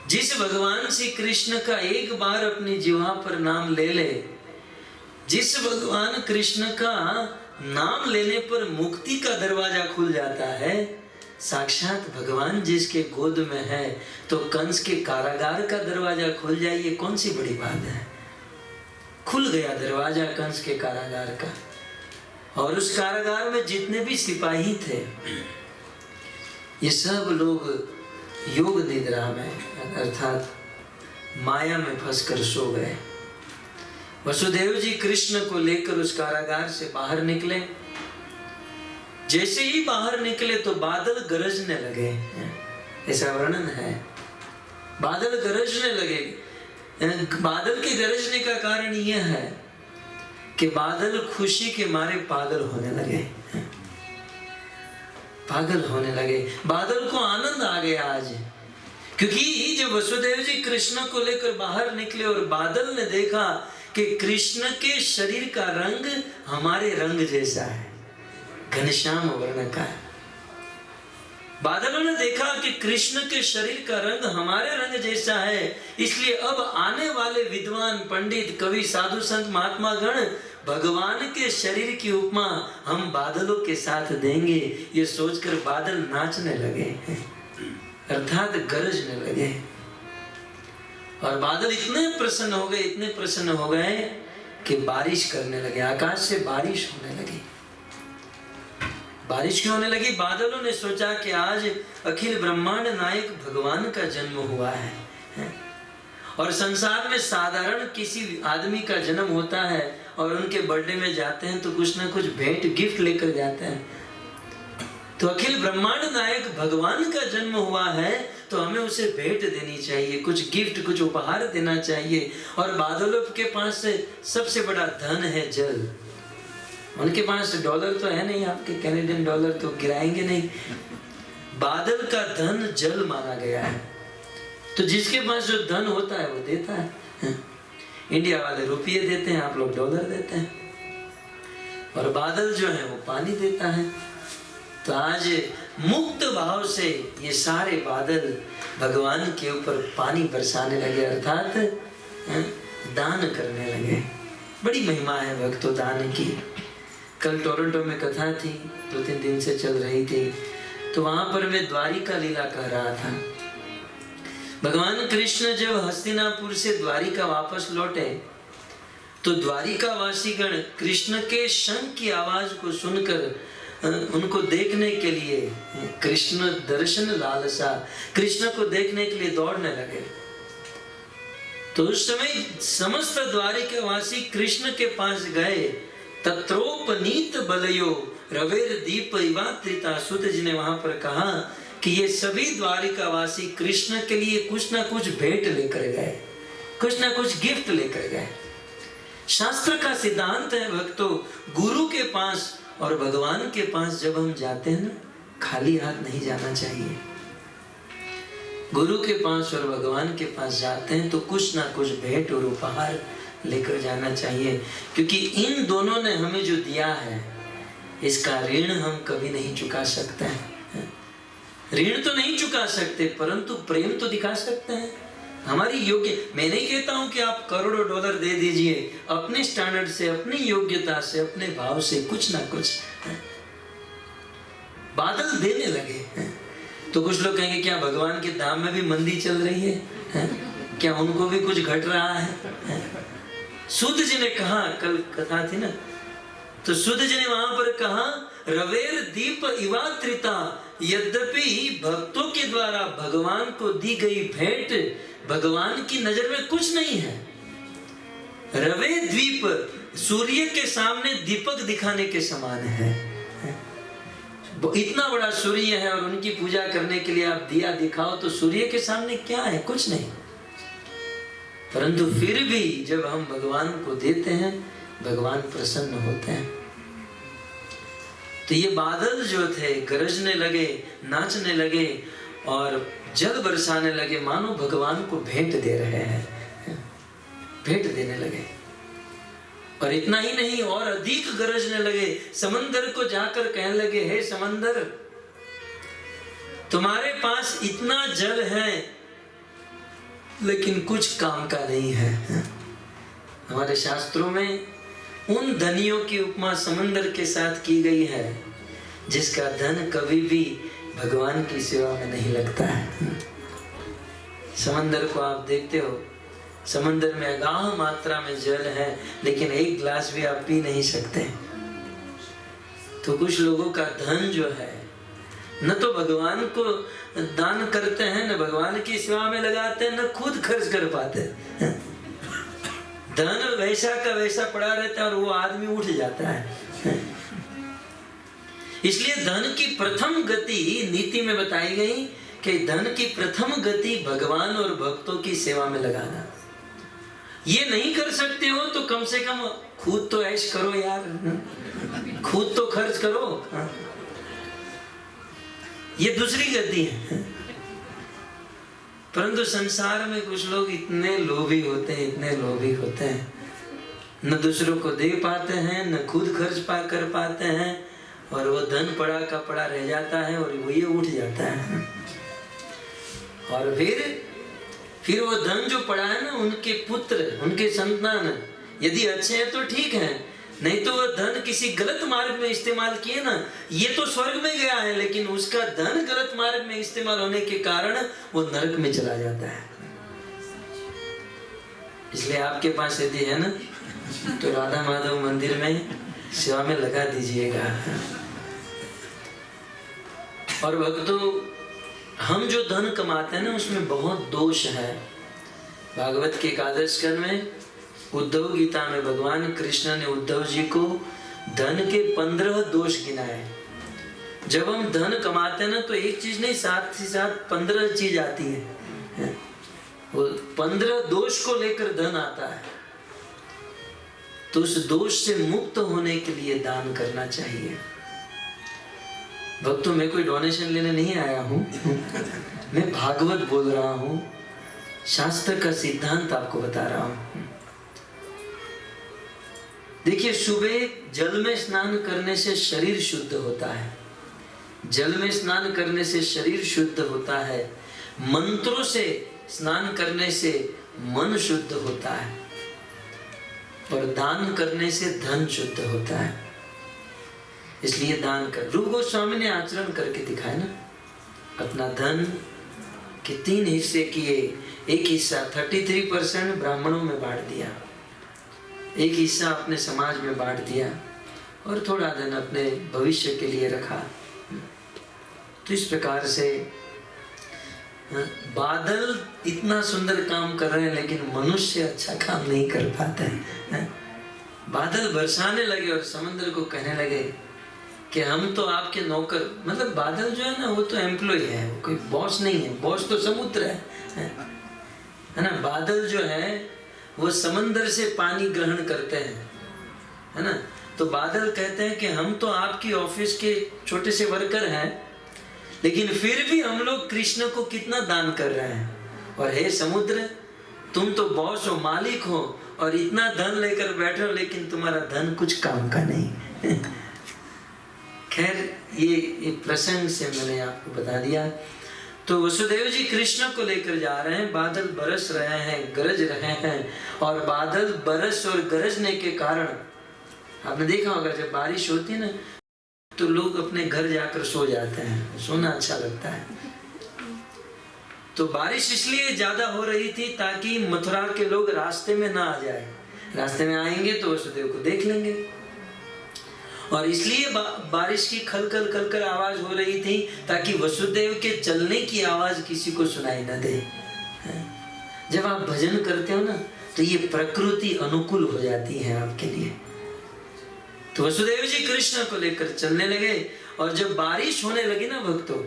जिस भगवान श्री कृष्ण का एक बार अपनी जिह्वा पर नाम ले ले, जिस भगवान कृष्ण का नाम लेने पर मुक्ति का दरवाजा खुल जाता है, साक्षात भगवान जिसके गोद में है, तो कंस के कारागार का दरवाजा खुल जाए, ये कौन सी बड़ी बात है। खुल गया दरवाजा कंस के कारागार का, और उस कारागार में जितने भी सिपाही थे, ये सब लोग योग निद्रा में अर्थात माया में फंसकर सो गए। वसुदेव जी कृष्ण को लेकर उस कारागार से बाहर निकले। जैसे ही बाहर निकले तो बादल गरजने लगे, ऐसा वर्णन है। बादल गरजने लगे। बादल के गरजने का कारण यह है कि बादल खुशी के मारे पागल होने लगे, पागल होने लगे। बादल को आनंद आ गया आज, क्योंकि जब वसुदेव जी कृष्ण को लेकर बाहर निकले और बादल ने देखा कि कृष्ण के शरीर का रंग हमारे रंग जैसा है, घनश्याम वर्ण का है। बादलों ने देखा कि कृष्ण के शरीर का रंग हमारे रंग जैसा है, इसलिए अब आने वाले विद्वान, पंडित, कवि, साधु, संत, महात्मा गण भगवान के शरीर की उपमा हम बादलों के साथ देंगे। ये सोचकर बादल नाचने लगे, अर्थात गरजने लगे। और बादल इतने प्रसन्न हो गए, इतने प्रसन्न हो गए कि बारिश करने लगे, आकाश से बारिश होने लगी। बारिश क्यों होने लगी? बादलों ने सोचा कि आज अखिल ब्रह्मांड नायक भगवान का जन्म हुआ है। और संसार में साधारण किसी आदमी का जन्म होता है और उनके बर्थडे में जाते हैं तो कुछ ना कुछ भेंट, गिफ्ट लेकर जाते हैं। तो अखिल ब्रह्मांड नायक भगवान का जन्म हुआ है तो हमें उसे भेंट देनी चाहिए, कुछ गिफ्ट, कुछ उपहार देना चाहिए। और बादलों के पास से सबसे बड़ा धन है जल। उनके पास डॉलर तो है नहीं, आपके कैनेडियन डॉलर तो गिराएंगे नहीं। बादल का धन जल माना गया है। तो जिसके पास जो धन होता है वो देता है। इंडिया वाले रुपये देते हैं, आप लोग डॉलर देते हैं। और बादल जो है वो पानी देता है। तो आज मुक्त भाव से ये सारे बादल भगवान के ऊपर पानी बरसाने लगे, अर्थात दान करने लगे। बड़ी महिमा है भक्तों दान की। कल टोरंटो में कथा थी, 2-3 दिन से चल रही थी, तो वहां पर मैं द्वारिका लीला कह रहा था। भगवान कृष्ण जब हस्तिनापुर से द्वारिका वापस लौटे तो द्वारिका वासीगण कृष्ण के शंख की आवाज को सुनकर उनको देखने के लिए, कृष्ण दर्शन लालसा, कृष्ण को देखने के लिए दौड़ने लगे। तो उस समय समस्त द्वारिका वासी कृष्ण के पास गए। तत्रोपनीत बलयो रवेर दीप इवात्रिता। सूत जी ने वहां पर कहा कि ये सभी द्वारिकावासी कृष्ण के लिए कुछ ना कुछ भेंट लेकर गए, कुछ ना कुछ गिफ्ट लेकर गए। शास्त्र का सिद्धांत है भक्तों, गुरु के पास और भगवान के पास जब हम जाते हैं ना, खाली हाथ नहीं जाना चाहिए। गुरु के पास और भगवान के पास जाते हैं तो कुछ ना कुछ भेंट और उपहार लेकर जाना चाहिए, क्योंकि इन दोनों ने हमें जो दिया है इसका ऋण हम कभी नहीं चुका सकते हैं। ऋण तो नहीं चुका सकते परंतु प्रेम तो दिखा सकते हैं। हमारी योग्य, मैं नहीं कहता हूं कि आप करोड़ों डॉलर दे दीजिए, अपने स्टैंडर्ड से, अपनी योग्यता से, अपने भाव से कुछ ना कुछ। बादल देने लगे। तो कुछ लोग कहेंगे क्या भगवान के धाम में भी मंदी चल रही है? क्या उनको भी कुछ घट रहा है? सूत जी ने कहा, कल कथा थी ना, तो सूत जी ने वहां पर कहा रवेर दीप इवात्रिता, यद्यपि भक्तों के द्वारा भगवान को दी गई भेंट भगवान की नजर में कुछ नहीं है। रवे द्वीप, सूर्य के सामने दीपक दिखाने के समान है। इतना बड़ा सूर्य है और उनकी पूजा करने के लिए आप दिया दिखाओ तो सूर्य के सामने क्या है? कुछ नहीं। परंतु फिर भी जब हम भगवान को देते हैं, भगवान प्रसन्न होते हैं। तो ये बादल जो थे गरजने लगे, नाचने लगे और जल बरसाने लगे, मानो भगवान को भेंट दे रहे हैं, भेंट देने लगे। और इतना ही नहीं, और अधिक गरजने लगे। समंदर को जाकर कहने लगे, हे समंदर, तुम्हारे पास इतना जल है लेकिन कुछ काम का नहीं है। हमारे शास्त्रों में उन धनियों की उपमा समंदर के साथ की गई है जिसका धन कभी भी भगवान की सेवा में नहीं लगता है। समंदर को आप देखते हो, समंदर में अगाध मात्रा में जल है लेकिन एक गिलास भी आप पी नहीं सकते। तो कुछ लोगों का धन जो है न तो भगवान को दान करते हैं, न भगवान की सेवा में लगाते हैं, न खुद खर्च कर पाते। धन वैसा का वैसा पड़ा रहता है और वो आदमी उठ जाता है। इसलिए धन की प्रथम गति नीति में बताई गई कि धन की प्रथम गति भगवान और भक्तों की सेवा में लगाना। ये नहीं कर सकते हो तो कम से कम खुद तो ऐश करो यार, खुद तो खर्च करो। ये दूसरी गति है। परंतु संसार में कुछ लोग इतने लोभी होते हैं, इतने लोभी होते हैं, न दूसरों को दे पाते हैं, न खुद खर्च कर पाते हैं, और वो धन पड़ा का पड़ा रह जाता है और वो ये उठ जाता है। और फिर वो धन जो पड़ा है ना, उनके पुत्र, उनके संतान यदि अच्छे हैं तो ठीक है, नहीं तो वो धन किसी गलत मार्ग में इस्तेमाल किए ना, ये तो स्वर्ग में गया है लेकिन उसका धन गलत मार्ग में इस्तेमाल होने के कारण वो नरक में चला जाता है। इसलिए आपके पास यदि है ना तो राधा माधव मंदिर में सेवा में लगा दीजिएगा। और भक्तों, हम जो धन कमाते हैं ना उसमें बहुत दोष है। भागवत के एकादश स्कंद में उद्धव गीता में भगवान कृष्ण ने उद्धव जी को धन के 15 दोष गिनाए। जब हम धन कमाते हैं ना तो एक चीज नहीं, साथ ही साथ 15 चीज आती है। वो 15 दोष को लेकर धन आता है। तो उस दोष से मुक्त होने के लिए दान करना चाहिए। भक्तों, मैं कोई डोनेशन लेने नहीं आया हूं, मैं भागवत बोल रहा हूं, शास्त्र का सिद्धांत आपको बता रहा हूं। देखिए, सुबह जल में स्नान करने से शरीर शुद्ध होता है, जल में स्नान करने से शरीर शुद्ध होता है, मंत्रों से स्नान करने से मन शुद्ध होता है, और दान करने से धन शुद्ध होता है। इसलिए दान कर। रूप गोस्वामी ने आचरण करके दिखाया ना, अपना धन के 3 हिस्से किए। एक हिस्सा 33% ब्राह्मणों में बांट दिया, एक हिस्सा अपने समाज में बांट दिया, और थोड़ा धन अपने भविष्य के लिए रखा। तो इस प्रकार से बादल इतना सुंदर काम कर रहे हैं लेकिन मनुष्य अच्छा काम नहीं कर पाते हैं। बादल बरसाने लगे और समुद्र को कहने लगे कि हम तो आपके नौकर, मतलब बादल जो है ना वो तो एम्प्लॉय है, कोई बॉस नहीं है। बॉस तो समुद्र है ना। बादल जो है वो समंदर से पानी ग्रहण करते हैं, है ना। तो बादल कहते हैं कि हम तो आपकी ऑफिस के छोटे से वर्कर हैं, लेकिन फिर भी हम लोग कृष्ण को कितना दान कर रहे हैं। और हे समुद्र, तुम तो बॉस हो, मालिक हो, और इतना धन लेकर बैठे हो, लेकिन तुम्हारा धन कुछ काम का नहीं। खैर, ये प्रसंग से मैंने आपको बता दिया। तो वसुदेव जी कृष्ण को लेकर जा रहे हैं, बादल बरस रहे हैं, गरज रहे हैं, और बादल बरस और गरजने के कारण आपने देखा होगा जब बारिश होती है ना तो लोग अपने घर जाकर सो जाते हैं, सोना अच्छा लगता है। तो बारिश इसलिए ज्यादा हो रही थी ताकि मथुरा के लोग रास्ते में ना आ जाए, रास्ते में आएंगे तो वसुदेव को देख लेंगे। और इसलिए बारिश की खलखल खलखल आवाज हो रही थी ताकि वसुदेव के चलने की आवाज किसी को सुनाई न दे। जब आप भजन करते हो ना तो ये प्रकृति अनुकूल हो जाती है आपके लिए। तो वसुदेव जी कृष्ण को लेकर चलने लगे और जब बारिश होने लगी ना भक्तों,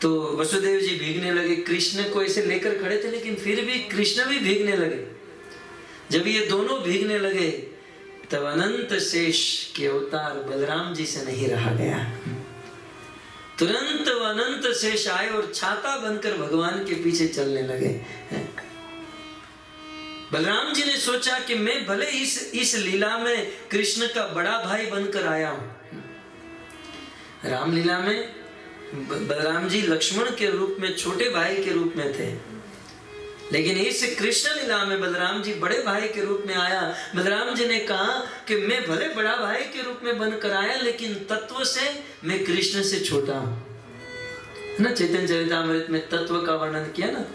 तो वसुदेव जी भीगने लगे। कृष्ण को ऐसे लेकर खड़े थे लेकिन फिर भी कृष्ण भी भीगने लगे। जब ये दोनों भीगने लगे तब अनंत शेष के अवतार बलराम जी से नहीं रहा गया। तुरंत अनंत शेष आए और छाता बनकर भगवान के पीछे चलने लगे। बलराम जी ने सोचा कि मैं भले इस लीला में कृष्ण का बड़ा भाई बनकर आया हूं। रामलीला में बलराम जी लक्ष्मण के रूप में छोटे भाई के रूप में थे, लेकिन इस कृष्ण लीला में बलराम जी बड़े भाई के रूप में आया। बलराम जी ने कहा कि मैं भले बड़ा भाई के रूप में बनकर आया लेकिन तत्व से मैं कृष्ण से छोटा हूं। है ना, चैतन्य चरितामृत में तत्व का वर्णन किया ना,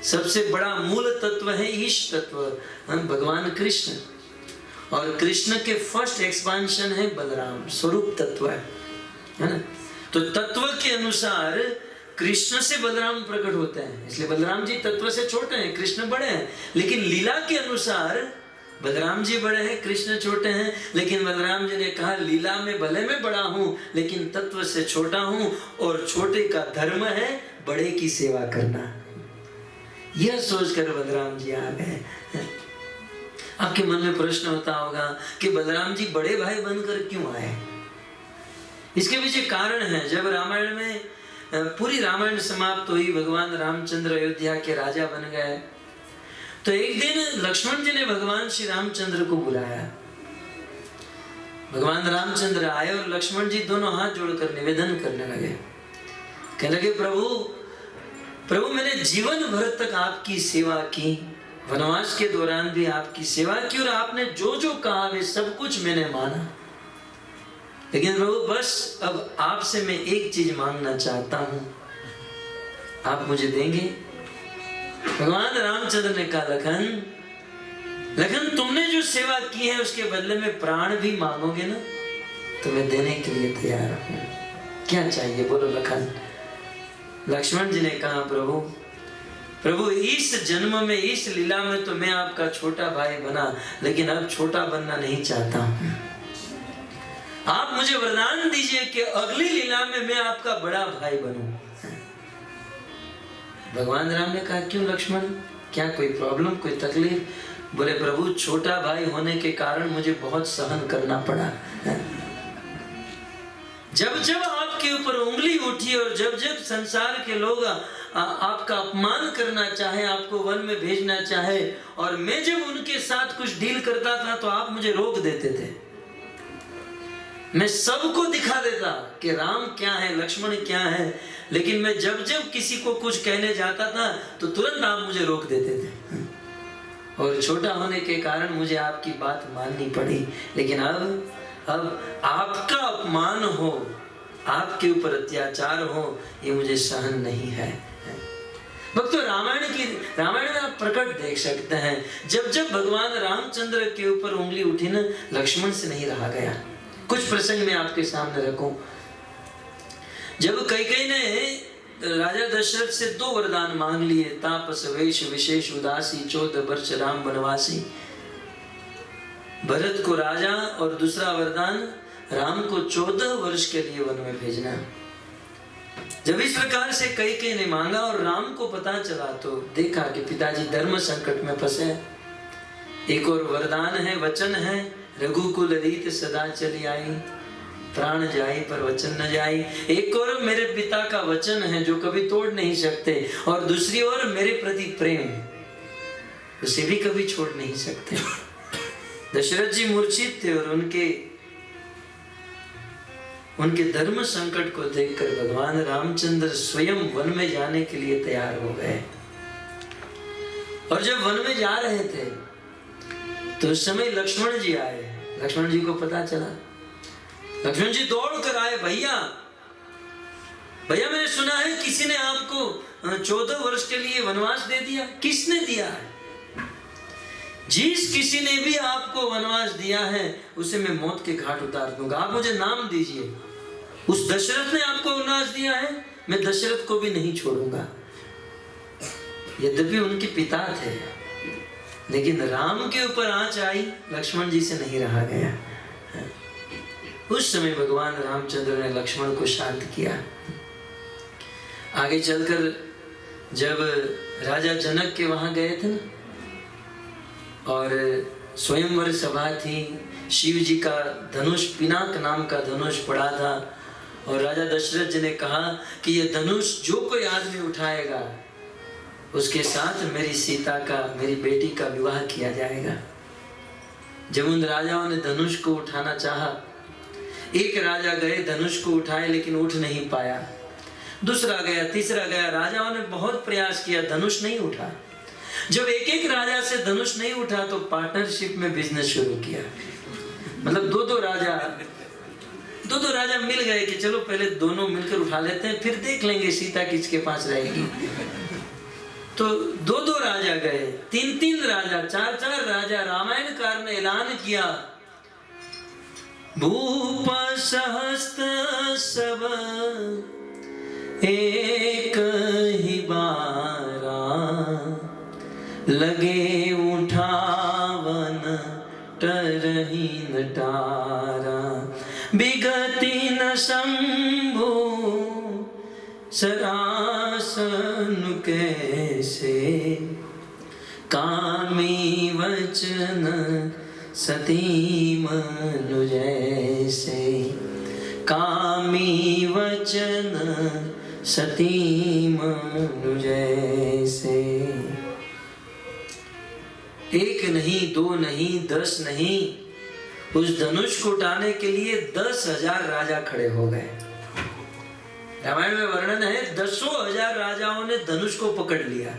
सबसे बड़ा मूल तत्व है ईश तत्व, भगवान कृष्ण। और कृष्ण के फर्स्ट एक्सपांशन है बलराम, स्वरूप तत्व है ना। तो तत्व के अनुसार कृष्ण से बलराम प्रकट होते हैं, इसलिए बलराम जी तत्व से छोटे हैं, कृष्ण बड़े हैं। लेकिन लीला के अनुसार बलराम जी बड़े हैं, कृष्ण छोटे हैं। लेकिन बलराम जी ने कहा लीला में भले मैं बड़ा हूं लेकिन तत्व से छोटा हूं, और छोटे का धर्म है बड़े की सेवा करना। यह सोचकर बलराम जी आ गए। आपके मन में प्रश्न होता होगा कि बलराम जी बड़े भाई बनकर क्यों आए? इसके पीछे कारण है। जब रामायण में पूरी रामायण समाप्त हुई, भगवान रामचंद्र अयोध्या के राजा बन गए, तो एक दिन लक्ष्मण जी ने भगवान श्री रामचंद्र को बुलाया। भगवान रामचंद्र आए और लक्ष्मण जी दोनों हाथ जोड़कर निवेदन करने लगे। कहने लगे प्रभु मैंने जीवन भर तक आपकी सेवा की, वनवास के दौरान भी आपकी सेवा की, और आपने जो जो कहा वे सब कुछ मैंने माना। लेकिन प्रभु बस अब आपसे मैं एक चीज मांगना चाहता हूं, आप मुझे देंगे? भगवान रामचंद्र ने कहा लखन तुमने जो सेवा की है उसके बदले में प्राण भी मांगोगे ना तो मैं देने के लिए तैयार हूं। क्या चाहिए बोलो लखन? लक्ष्मण जी ने कहा प्रभु इस जन्म में इस लीला में तो मैं आपका छोटा भाई बना, लेकिन अब छोटा बनना नहीं चाहता हूं। आप मुझे वरदान दीजिए कि अगली लीला में मैं आपका बड़ा भाई बनूं। भगवान राम ने कहा क्यों लक्ष्मण, क्या कोई प्रॉब्लम, कोई तकलीफ? बोले प्रभु छोटा भाई होने के कारण मुझे बहुत सहन करना पड़ा। जब जब आपके ऊपर उंगली उठी और जब जब संसार के लोग आपका अपमान करना चाहे, आपको वन में भेजना चाहे, और मैं जब उनके साथ कुछ डील करता था तो आप मुझे रोक देते थे। मैं सबको दिखा देता कि राम क्या है, लक्ष्मण क्या है, लेकिन मैं जब जब किसी को कुछ कहने जाता था तो तुरंत आप मुझे रोक देते थे, और छोटा होने के कारण मुझे आपकी बात माननी पड़ी। लेकिन अब आपका अपमान हो, आपके ऊपर अत्याचार हो, ये मुझे सहन नहीं है। भक्तों रामायण में आप प्रकट देख सकते हैं, जब जब भगवान रामचंद्र के ऊपर उंगली उठी ना, लक्ष्मण से नहीं रहा गया। कुछ प्रसंग में आपके सामने रखूं। जब कैकेयी ने राजा दशरथ से 2 वरदान मांग लिए, तापस वेश विशेष उदासी, 14 वर्ष राम वनवासी। भरत को राजा और दूसरा वरदान राम को 14 वर्ष के लिए वन में भेजना। जब इस प्रकार से कैकेयी ने मांगा और राम को पता चला तो देखा कि पिताजी धर्म संकट में फंसे। एक और वरदान है, वचन है, रघुकुल रीत सदा चली आई, प्राण जाई पर वचन न जाई। एक और मेरे पिता का वचन है जो कभी तोड़ नहीं सकते, और दूसरी ओर मेरे प्रति प्रेम, उसे भी कभी छोड़ नहीं सकते। दशरथ जी मूर्छित थे और उनके धर्म संकट को देखकर भगवान रामचंद्र स्वयं वन में जाने के लिए तैयार हो गए। और जब वन में जा रहे थे तो उस समय लक्ष्मण जी आए। लक्ष्मण जी को पता चला, लक्ष्मण जी दौड़ कर आए, भैया मैंने सुना है किसी ने आपको 14 वर्ष के लिए वनवास दे दिया। किसने दिया है? जिस किसी ने भी आपको वनवास दिया है उसे मैं मौत के घाट उतार दूंगा, आप मुझे नाम दीजिए। उस दशरथ ने आपको वनवास दिया है, मैं दशरथ को भी नहीं छोड़ूंगा। यद्यपि उनके पिता थे, लेकिन राम के ऊपर आंच आई, लक्ष्मण जी से नहीं रहा गया। उस समय भगवान रामचंद्र ने लक्ष्मण को शांत किया। आगे चलकर जब राजा जनक के वहां गए थे ना, और स्वयंवर सभा थी, शिव जी का धनुष, पिनाक नाम का धनुष पड़ा था, और राजा दशरथ जी ने कहा कि ये धनुष जो कोई आदमी उठाएगा उसके साथ मेरी सीता का, मेरी बेटी का विवाह किया जाएगा। जब उन राजाओं ने धनुष को उठाना चाहा, एक राजा गए, धनुष को उठाए लेकिन उठ नहीं पाया, दूसरा गया, तीसरा गया, राजाओं ने बहुत प्रयास किया, धनुष नहीं उठा। जब एक एक राजा से धनुष नहीं उठा तो पार्टनरशिप में बिजनेस शुरू किया। मतलब दो दो राजा मिल गए कि चलो पहले दोनों मिलकर उठा लेते हैं, फिर देख लेंगे सीता किसके पास रहेगी। तो दो दो राजा गए, तीन तीन राजा, चार चार राजा। रामायणकार ने ऐलान किया, भूप सहस्त्र सब एक ही बारा, लगे उठावन टरही न टारा, बिगति न शंभु सरासन कैसे, कामी वचन सती मनु जैसे, कामी वचन सती मनु जैसे। एक नहीं, दो नहीं, 10 नहीं, उस धनुष को उठाने के लिए 10,000 राजा खड़े हो गए। रामायण में वर्णन है 10,000 राजाओं ने धनुष को पकड़ लिया।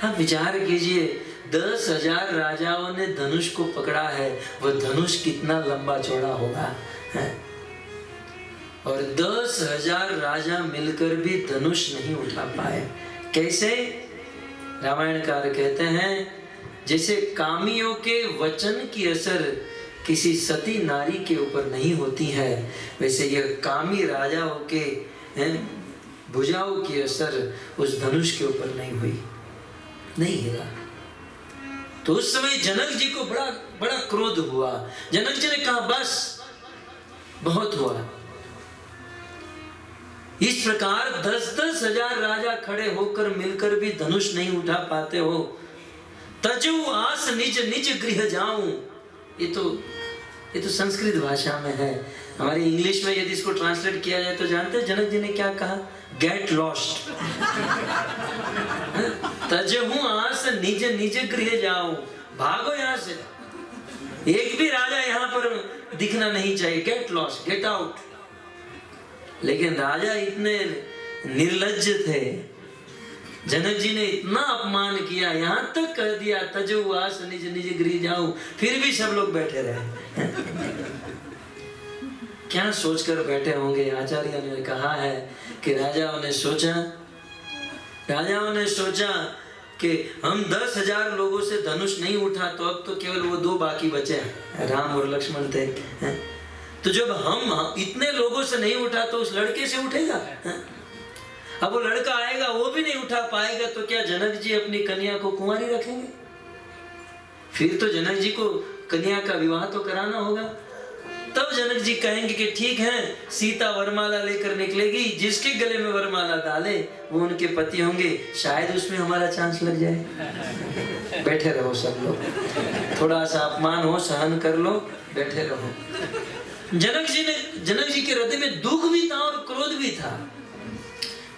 हाँ, विचार कीजिए, 10,000 राजाओं ने धनुष को पकड़ा है, वह धनुष कितना लंबा चौड़ा होगा है? और 10,000 राजा मिलकर भी धनुष नहीं उठा पाए। कैसे? रामायणकार कहते हैं जैसे कामियों के वचन की असर किसी सती नारी के ऊपर नहीं होती है, वैसे यह कामी राजाओं के भुजाओं की असर उस धनुष के ऊपर नहीं हुई, नहीं हिला। तो उस समय जनक जी को बड़ा बड़ा क्रोध हुआ। जनक जी ने कहा बस बहुत हुआ। इस प्रकार 10-10 हजार राजा खड़े होकर मिलकर भी धनुष नहीं उठा पाते हो। तजु आस निज निज गृह जाऊं, ये तो संस्कृत भाषा में है। हमारी इंग्लिश में यदि इसको ट्रांसलेट किया जाए तो जानते हैं जनक जी ने क्या कहा? Get lost. तजहु आस निज निज गृह जाऊं, भागो यहाँ से, एक भी राजा यहाँ पर दिखना नहीं चाहिए, गेट लॉस्ट, गेट आउट। लेकिन राजा इतने निर्लज्ज थे, जनक जी ने इतना अपमान किया, यहाँ तक कह दिया तजहु आस निज निज गृह जाऊं, फिर भी सब लोग बैठे रहे। क्या सोचकर बैठे होंगे? आचार्य ने कहा है कि राजाओं ने सोचा कि हम 10,000 लोगों से धनुष नहीं उठा, तो अब तो केवल वो 2 बाकी बचे, राम और लक्ष्मण थे। तो जब हम इतने लोगों से नहीं उठा तो उस लड़के से उठेगा? अब वो लड़का आएगा, वो भी नहीं उठा पाएगा, तो क्या जनक जी अपनी कन्या को कुंवारी रखेंगे? फिर तो जनक जी को कन्या का विवाह तो कराना होगा। तब जनक जी कहेंगे कि ठीक है, सीता वरमाला लेकर निकलेगी, जिसके गले में वरमाला डाले वो उनके पति होंगे, शायद उसमें हमारा चांस लग जाए। बैठे रहो सब लोग, थोड़ा सा अपमान हो सहन कर लो, बैठे रहो। जनक जी के हृदय में दुख भी था और क्रोध भी था।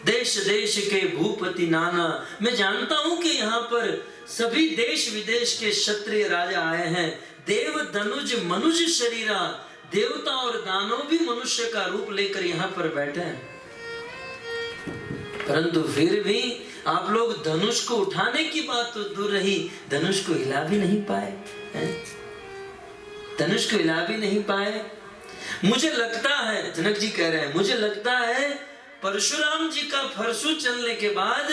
देश देश के भूपति नाना, मैं जानता हूं कि यहाँ पर सभी देश विदेश के क्षत्रिय राजा आए हैं, देव धनुज मनुष्य शरीरा, देवता और दानव भी मनुष्य का रूप लेकर यहाँ पर बैठे हैं, परंतु फिर भी आप लोग धनुष को उठाने की बात तो दूर रही, धनुष को हिला भी नहीं पाए, धनुष को हिला भी नहीं पाए। मुझे लगता है, जनक जी कह रहे हैं, मुझे लगता है परशुराम जी का फरसू चलने के बाद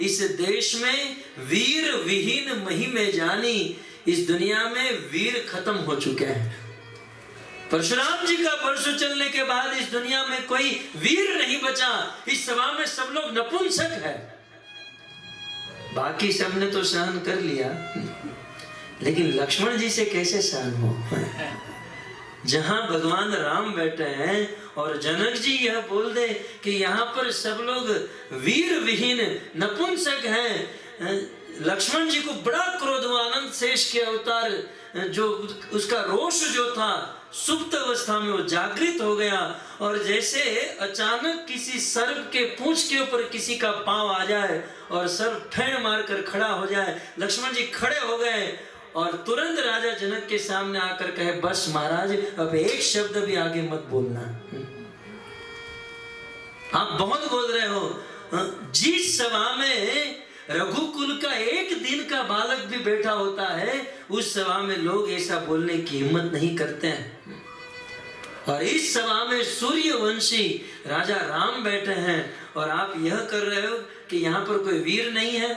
इस देश में वीर विहीन मही में जानी, इस दुनिया में वीर खत्म हो चुके हैं। परशुराम जी का परशु चलने के बाद इस दुनिया में कोई वीर नहीं बचा। इस सभा में सब लोग नपुंसक है। बाकी सब ने तो सहन कर लिया, लेकिन लक्ष्मण जी से कैसे सहन हो? जहां भगवान राम बैठे हैं और जनक जी यह बोल दे कि यहाँ पर सब लोग वीर विहीन नपुंसक हैं। लक्ष्मण जी को बड़ा क्रोध हुआ। अनंत शेष के अवतार जो उसका रोष जो था सुप्त अवस्था में वो जागृत हो गया, और जैसे अचानक किसी सर्प के पूंछ के ऊपर किसी का पांव आ जाए और सर्प फेंड मारकर खड़ा हो जाए, लक्ष्मण जी खड़े हो गए और तुरंत राजा जनक के सामने आकर कहे, बस महाराज अब एक शब्द भी आगे मत बोलना, आप बहुत बोल रहे हो। जिस सभा में रघुकुल का एक दिन का बालक भी बैठा होता है, उस सभा में लोग ऐसा बोलने की हिम्मत नहीं करते हैं। और इस सभा में सूर्यवंशी राजा राम बैठे हैं और आप यह कर रहे हो कि यहाँ पर कोई वीर नहीं है।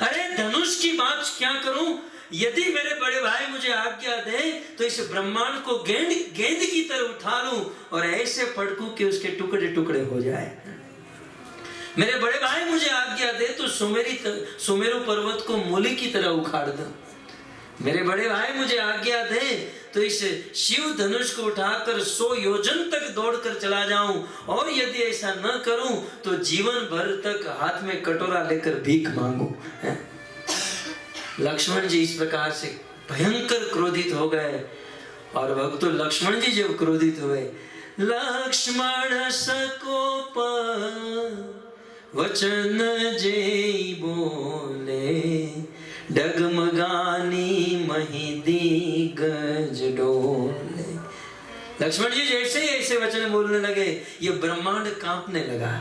अरे धनुष की बात क्या करूं, यदि मेरे बड़े भाई मुझे आज्ञा दे तो इस ब्रह्मांड को गेंद की तरह उठा लूं और ऐसे पटकूं कि उसके टुकड़े टुकड़े हो जाए। मेरे बड़े भाई मुझे आज्ञा दे तो सुमेरु पर्वत को मूली की तरह उखाड़ दूं। मेरे बड़े भाई मुझे आज्ञा दे तो इस शिव धनुष को उठाकर 100 योजन तक दौड़कर चला जाऊं, और यदि ऐसा न करूं तो जीवन भर तक हाथ में कटोरा लेकर भीख मांगूं। लक्ष्मण जी इस प्रकार से भयंकर क्रोधित हो गए। और भक्तों, लक्ष्मण जी जब क्रोधित हुए, लक्ष्मण सकोप वचन जे बोले, डगमगानी महिदी गज डोले। लक्ष्मण जी जैसे ही ऐसे वचन बोलने लगे, ये ब्रह्मांड कांपने लगा,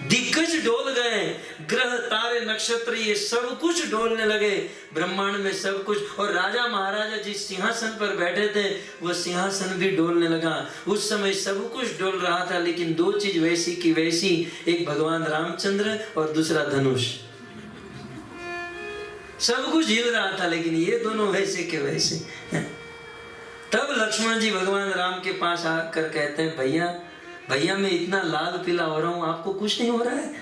दिग्गज डोल गए, ग्रह तारे नक्षत्र ये सब कुछ डोलने लगे, ब्रह्मांड में सब कुछ। और राजा महाराजा जिस सिंहासन पर बैठे थे वो सिंहासन भी डोलने लगा। उस समय सब कुछ डोल रहा था, लेकिन दो चीज वैसी की वैसी, एक भगवान रामचंद्र और दूसरा धनुष। सब कुछ हिल रहा था, लेकिन ये दोनों वैसे के वैसे। तब लक्ष्मण जी भगवान राम के पास आकर कहते हैं, भैया मैं इतना लाल पीला हो रहा हूं, आपको कुछ नहीं हो रहा है?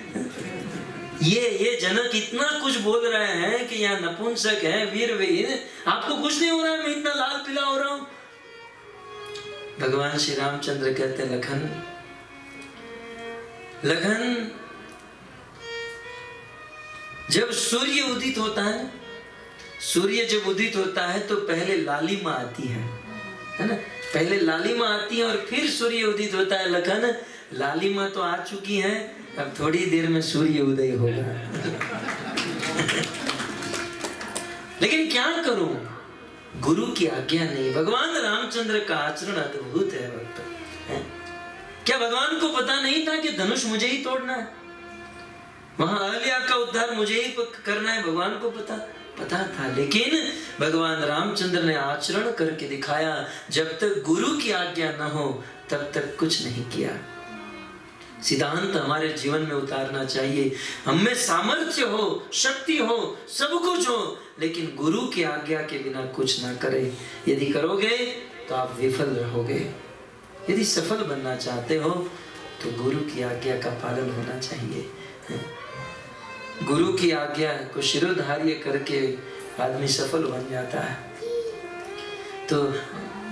ये जनक इतना कुछ बोल रहे हैं कि यहाँ नपुंसक है, वीर वीर, आपको कुछ नहीं हो रहा है? मैं इतना लाल पीला हो रहा हूं। भगवान श्री रामचंद्र कहते हैं, लखन जब सूर्य उदित होता है, सूर्य जब उदित होता है तो पहले लालिमा आती है ना? पहले लालिमा आती है और फिर सूर्य उदित होता है। लखन, लालिमा तो आ चुकी है, अब थोड़ी देर में सूर्य उदय होगा। लेकिन क्या करूं, गुरु की आज्ञा नहीं। भगवान रामचंद्र का आचरण अद्भुत है भक्त। क्या भगवान को पता नहीं था कि धनुष मुझे ही तोड़ना है, वहां अहल्या का उद्धार मुझे ही करना है? भगवान को पता था, लेकिन भगवान रामचंद्र ने आचरण करके दिखाया। जब तक गुरु की आज्ञा न हो तब तक कुछ नहीं किया। सिद्धांत हमारे जीवन में उतारना चाहिए। हमें सामर्थ्य हो, शक्ति हो, सब कुछ हो, लेकिन गुरु की आज्ञा के बिना कुछ ना करें। यदि करोगे तो आप विफल रहोगे। यदि सफल बनना चाहते हो तो गुरु की आज्ञा का पालन होना चाहिए। गुरु की आज्ञा को शिरोधार्य करके आदमी सफल बन जाता है। तो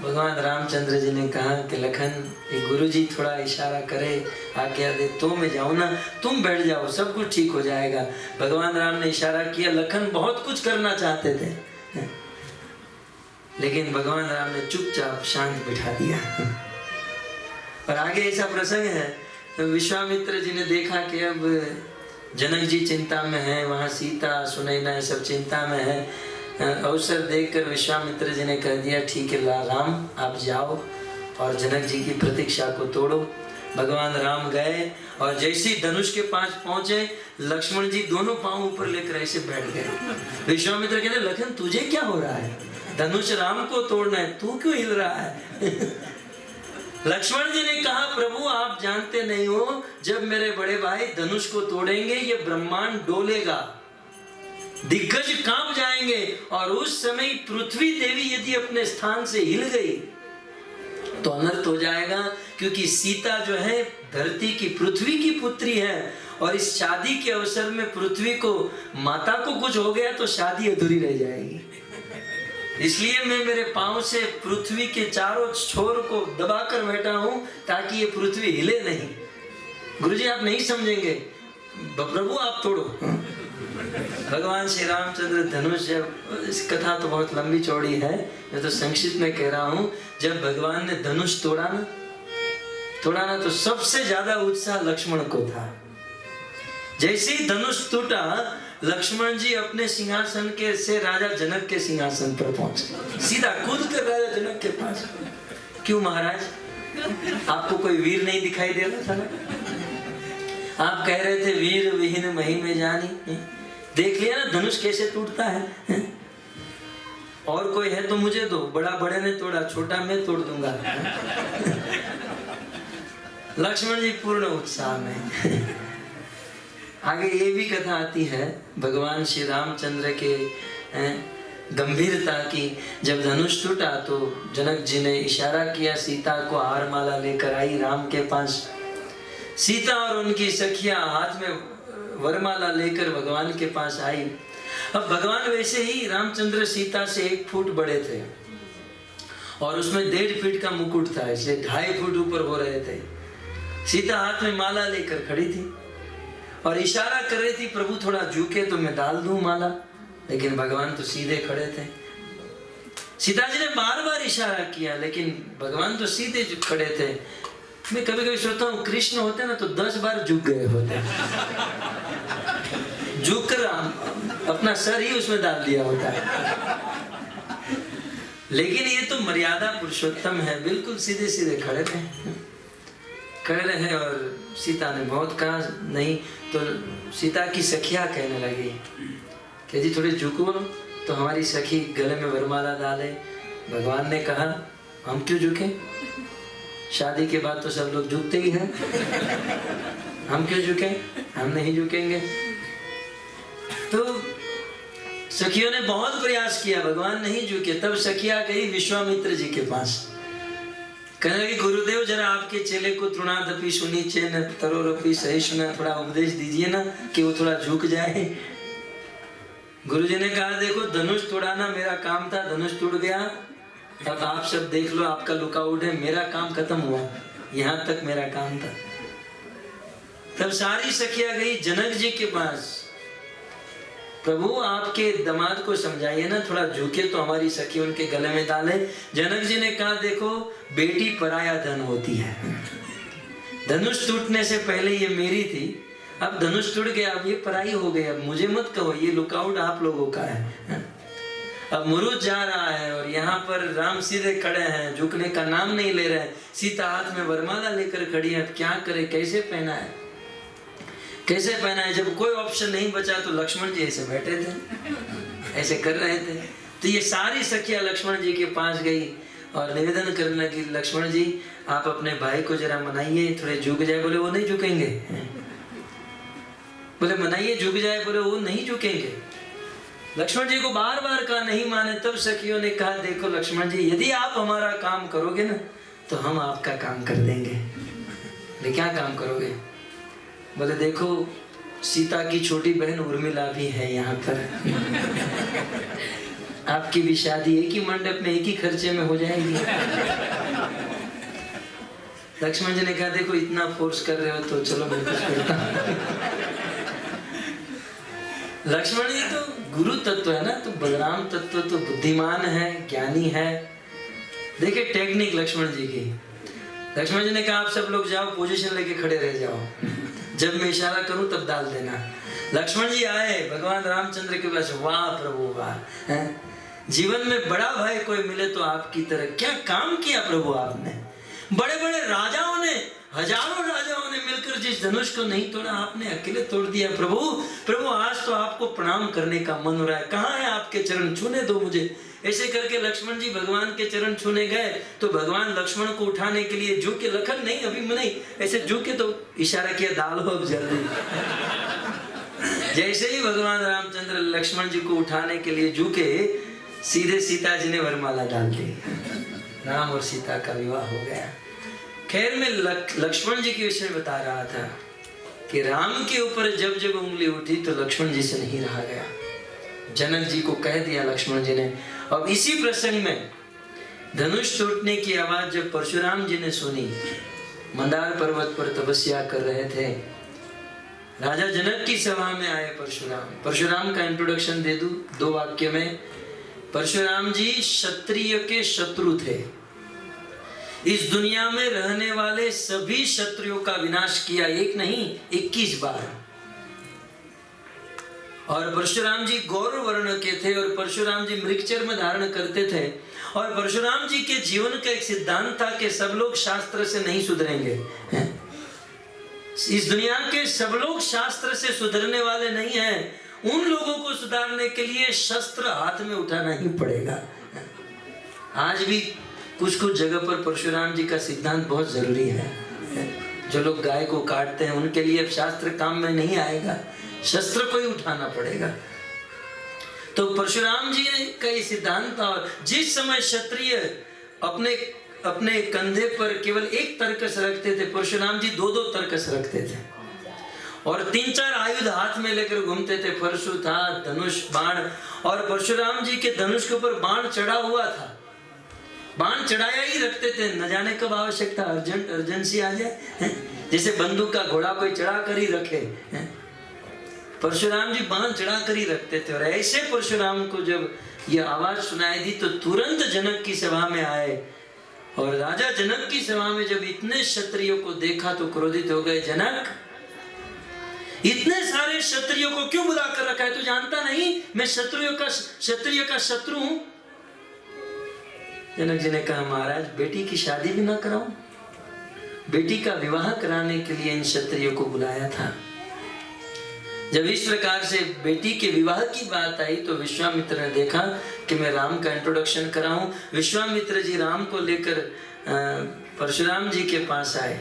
भगवान रामचंद्र जी ने कहा कि लखन, गुरु जी थोड़ा इशारा करे, आज्ञा दे तो मैं जाऊं ना, तुम बैठ जाओ, सब कुछ ठीक हो जाएगा। भगवान राम ने इशारा किया। लखन बहुत कुछ करना चाहते थे, लेकिन भगवान राम ने चुपचाप शांत बिठा दिया। और आगे ऐसा प्रसंग है, विश्वामित्र जी ने देखा कि अब जनक जी चिंता में है, वहां सीता सुनैना सब चिंता में है। अवसर देखकर विश्वामित्र जी ने कह दिया, ठीक है राम, आप जाओ और जनक जी की प्रतीक्षा को तोड़ो। भगवान राम गए और जैसे ही धनुष के पास पहुंचे, लक्ष्मण जी दोनों पांव ऊपर लेकर ऐसे बैठ गए। विश्वामित्र कहते, लखन तुझे क्या हो रहा है? धनुष राम को तोड़ना है, तू क्यों हिल रहा है? लक्ष्मण जी ने कहा, प्रभु आप जानते नहीं हो, जब मेरे बड़े भाई धनुष को तोड़ेंगे ये ब्रह्मांड डोलेगा। दिग्गज कांप जाएंगे। और उस समय पृथ्वी देवी यदि अपने स्थान से हिल गई तो अनर्थ हो जाएगा, क्योंकि सीता जो है धरती की, पृथ्वी की पुत्री है। और इस शादी के अवसर में पृथ्वी को, माता को कुछ हो गया तो शादी अधूरी रह जाएगी। इसलिए मैं मेरे पांव से पृथ्वी के चारों छोर को दबाकर बैठा हूं ताकि ये पृथ्वी हिले नहीं। गुरुजी आप नहीं समझेंगे, प्रभु आप तोड़ो। भगवान श्री रामचंद्र धनुष, इस कथा तो बहुत लंबी चौड़ी है, मैं तो संक्षिप्त में कह रहा हूं। जब भगवान ने धनुष तोड़ा ना तो सबसे ज्यादा उत्साह लक्ष्मण को था। जैसे ही धनुष टूटा, लक्ष्मण जी अपने सिंहासन के से राजा जनक के सिंहासन पर पहुंचे, सीधा कूद कर राजा जनक के पास। क्यों महाराज, आपको कोई वीर नहीं दिखाई दे रहा था ना? आप कह रहे थे वीर विहीन मही में जानी, देख लिया ना धनुष कैसे टूटता है? और कोई है तो मुझे दो, बड़ा बड़े ने तोड़ा, छोटा मैं तोड़ दूंगा। लक्ष्मण जी पूर्ण उत्साह में। आगे ये भी कथा आती है भगवान श्री रामचंद्र के गंभीरता की। जब धनुष टूटा तो जनक जी ने इशारा किया, सीता को हार माला लेकर आई राम के पास। सीता और उनकी सखियां हाथ में वरमाला लेकर भगवान के पास आई। अब भगवान वैसे ही रामचंद्र सीता से 1 फुट बड़े थे और उसमें 1.5 फीट का मुकुट था, इसलिए 2.5 फुट ऊपर हो रहे थे। सीता हाथ में माला लेकर खड़ी थी और इशारा कर रही थी, प्रभु थोड़ा झुके तो मैं डाल दूं माला। लेकिन भगवान तो सीधे खड़े थे। सीता जी ने बार बार इशारा किया लेकिन भगवान तो सीधे खड़े थे। मैं कभी कभी सोचता हूँ कृष्ण होते ना तो 10 बार झुक गए होते, झुक कर अपना सर ही उसमें डाल दिया होता। लेकिन ये तो मर्यादा पुरुषोत्तम है, बिल्कुल सीधे सीधे खड़े रहे। और सीता ने बहुत कहा नहीं, तो सीता की सखियां कहने लगी कि जी थोड़े झुको तो हमारी सखी गले में वरमाला डाले। भगवान ने कहा हम क्यों झुके, शादी के बाद तो सब लोग झुकते ही हैं, हम क्यों झुके, हम नहीं झुकेंगे। तो सखियों ने बहुत प्रयास किया, भगवान नहीं झुके। तब सखिया गई विश्वामित्र जी के पास, कहने लगी गुरुदेव जरा आपके चेले को तृणादपि सुनीचेन तरोरपि सहिष्णु, थोड़ा उपदेश दीजिए ना कि वो थोड़ा झुक जाए। गुरुजी ने कहा देखो धनुष तोड़ाना मेरा काम था, धनुष टूट गया, अब आप सब देख लो, आपका लुकआउट है, मेरा काम खत्म हुआ, यहाँ तक मेरा काम था। तब सारी सखिया गई जनक जी के पास, प्रभु आपके दामाद को समझाइए ना थोड़ा झुके तो हमारी सखी उनके गले में डाले। जनक जी ने कहा देखो बेटी पराया धन होती है, धनुष टूटने से पहले ये मेरी थी, अब धनुष टूट गया, अब ये पराई हो गई, अब मुझे मत कहो, ये लुकआउट आप लोगों का है। अब मुरुद जा रहा है और यहाँ पर राम सीधे खड़े हैं, झुकने का नाम नहीं ले रहे हैं। सीता हाथ में वरमाला लेकर खड़ी है, अब क्या करे, कैसे पहना है, कैसे पहना है। जब कोई ऑप्शन नहीं बचा तो लक्ष्मण जी ऐसे बैठे थे, ऐसे कर रहे थे। तो ये सारी सखियां लक्ष्मण जी के पास गई और निवेदन करने लगी, लक्ष्मण जी आप अपने भाई को जरा मनाइए, थोड़े झुक जाए। बोले वो नहीं झुकेंगे, बोले मनाइए झुक जाए, बोले वो नहीं झुकेंगे। लक्ष्मण जी को बार बार कहा, नहीं माने। तब सखियों ने कहा देखो लक्ष्मण जी यदि आप हमारा काम करोगे ना तो हम आपका काम कर देंगे। बोले क्या काम करोगे? बोले देखो सीता की छोटी बहन उर्मिला भी है यहाँ पर, आपकी भी शादी एक ही मंडप में एक ही खर्चे में हो जाएगी। लक्ष्मण जी ने कहा देखो इतना फोर्स कर रहे हो तो चलो मैं कुछ करता हूं। लक्ष्मण जी तो गुरु तत्व है ना, तो बलराम तत्व तो बुद्धिमान है, ज्ञानी है। देखिए टेक्निक लक्ष्मण जी की। लक्ष्मण जी ने कहा आप सब लोग जाओ, पोजीशन लेके खड़े रह जाओ, जब मैं इशारा करूं तब डाल देना। लक्ष्मण जी आए भगवान रामचंद्र के पास, वाह प्रभु वाह, जीवन में बड़ा भाई कोई मिले तो आपकी तरह, क्या काम किया प्रभु आपने। बड़े बड़े राजाओं ने, हजारों राजाओं ने मिलकर जिस धनुष को नहीं तोड़ा आपने अकेले तोड़ दिया। प्रभु प्रभु आज तो आपको प्रणाम करने का मन हो रहा है, कहाँ है आपके चरण, छूने दो मुझे। ऐसे करके लक्ष्मण जी भगवान के चरण छूने गए तो भगवान लक्ष्मण को उठाने के लिए झुके, लखन नहीं अभी नहीं, ऐसे झुके तो इशारा किया डालो अब जल्दी। जैसे ही भगवान रामचंद्र लक्ष्मण जी को उठाने के लिए झुके, सीधे सीता जी ने वरमाला डाल दी, राम और सीता का विवाह हो गया। खैर मैं लक्ष्मण जी के विषय बता रहा था कि राम के ऊपर जब जब उंगली उठी तो लक्ष्मण जी से नहीं रहा गया। जनक जी को कह दिया लक्ष्मण जी ने। अब इसी प्रसंग में धनुष टूटने की आवाज जब परशुराम जी ने सुनी, मंदार पर्वत पर तपस्या कर रहे थे, राजा जनक की सभा में आए परशुराम का इंट्रोडक्शन दे दूं 2 वाक्य में। परशुराम जी क्षत्रिय के शत्रु थे। इस दुनिया में रहने वाले सभी क्षत्रियों का विनाश किया, एक नहीं 21 बार। और परशुराम जी गौर वर्ण के थे और परशुराम जी मृगचर्म धारण करते थे। और परशुराम जी के जीवन का एक सिद्धांत था कि सब लोग शास्त्र से नहीं सुधरेंगे। इस दुनिया के सब लोग शास्त्र से सुधरने वाले नहीं हैं। उन लोगों को सुधारने के लिए शस्त्र हाथ में उठाना ही पड़ेगा। आज भी कुछ कुछ जगह पर परशुराम जी का सिद्धांत बहुत जरूरी है। जो लोग गाय को काटते हैं उनके लिए अब शास्त्र काम में नहीं आएगा, शस्त्र को ही उठाना पड़ेगा। तो परशुराम जी का ये सिद्धांत था। और जिस समय क्षत्रिय अपने कंधे पर केवल एक तरकस रखते थे, परशुराम जी 2-2 तरकस रखते थे और 3-4 आयुध हाथ में लेकर घूमते थे। परशु था, धनुष, बाण। और परशुराम जी के धनुष के ऊपर बाण चढ़ा हुआ था, बाण चढ़ाया ही रखते थे। न जाने कब आवश्यकता अर्जेंसी आ जाए, जैसे बंदूक का घोड़ा कोई चढ़ा कर ही रखे, परशुराम जी बाण चढ़ा कर ही रखते थे। और ऐसे परशुराम को जब यह आवाज सुनाई दी तो तुरंत जनक की सभा में आए। और राजा जनक की सभा में जब इतने क्षत्रियों को देखा तो क्रोधित हो गए। जनक, इतने सारे क्षत्रियों को क्यों बुला कर रखा है? तू जानता नहीं मैं क्षत्रिय का शत्रु हूं? जनक जी ने कहा, महाराज बेटी की शादी भी ना कराऊं, बेटी का विवाह कराने के लिए इन क्षत्रियों को बुलाया था। जब इस प्रकार से बेटी के विवाह की बात आई तो विश्वामित्र ने देखा कि मैं राम का इंट्रोडक्शन कराऊं। विश्वामित्र जी राम को लेकर परशुराम जी के पास आए।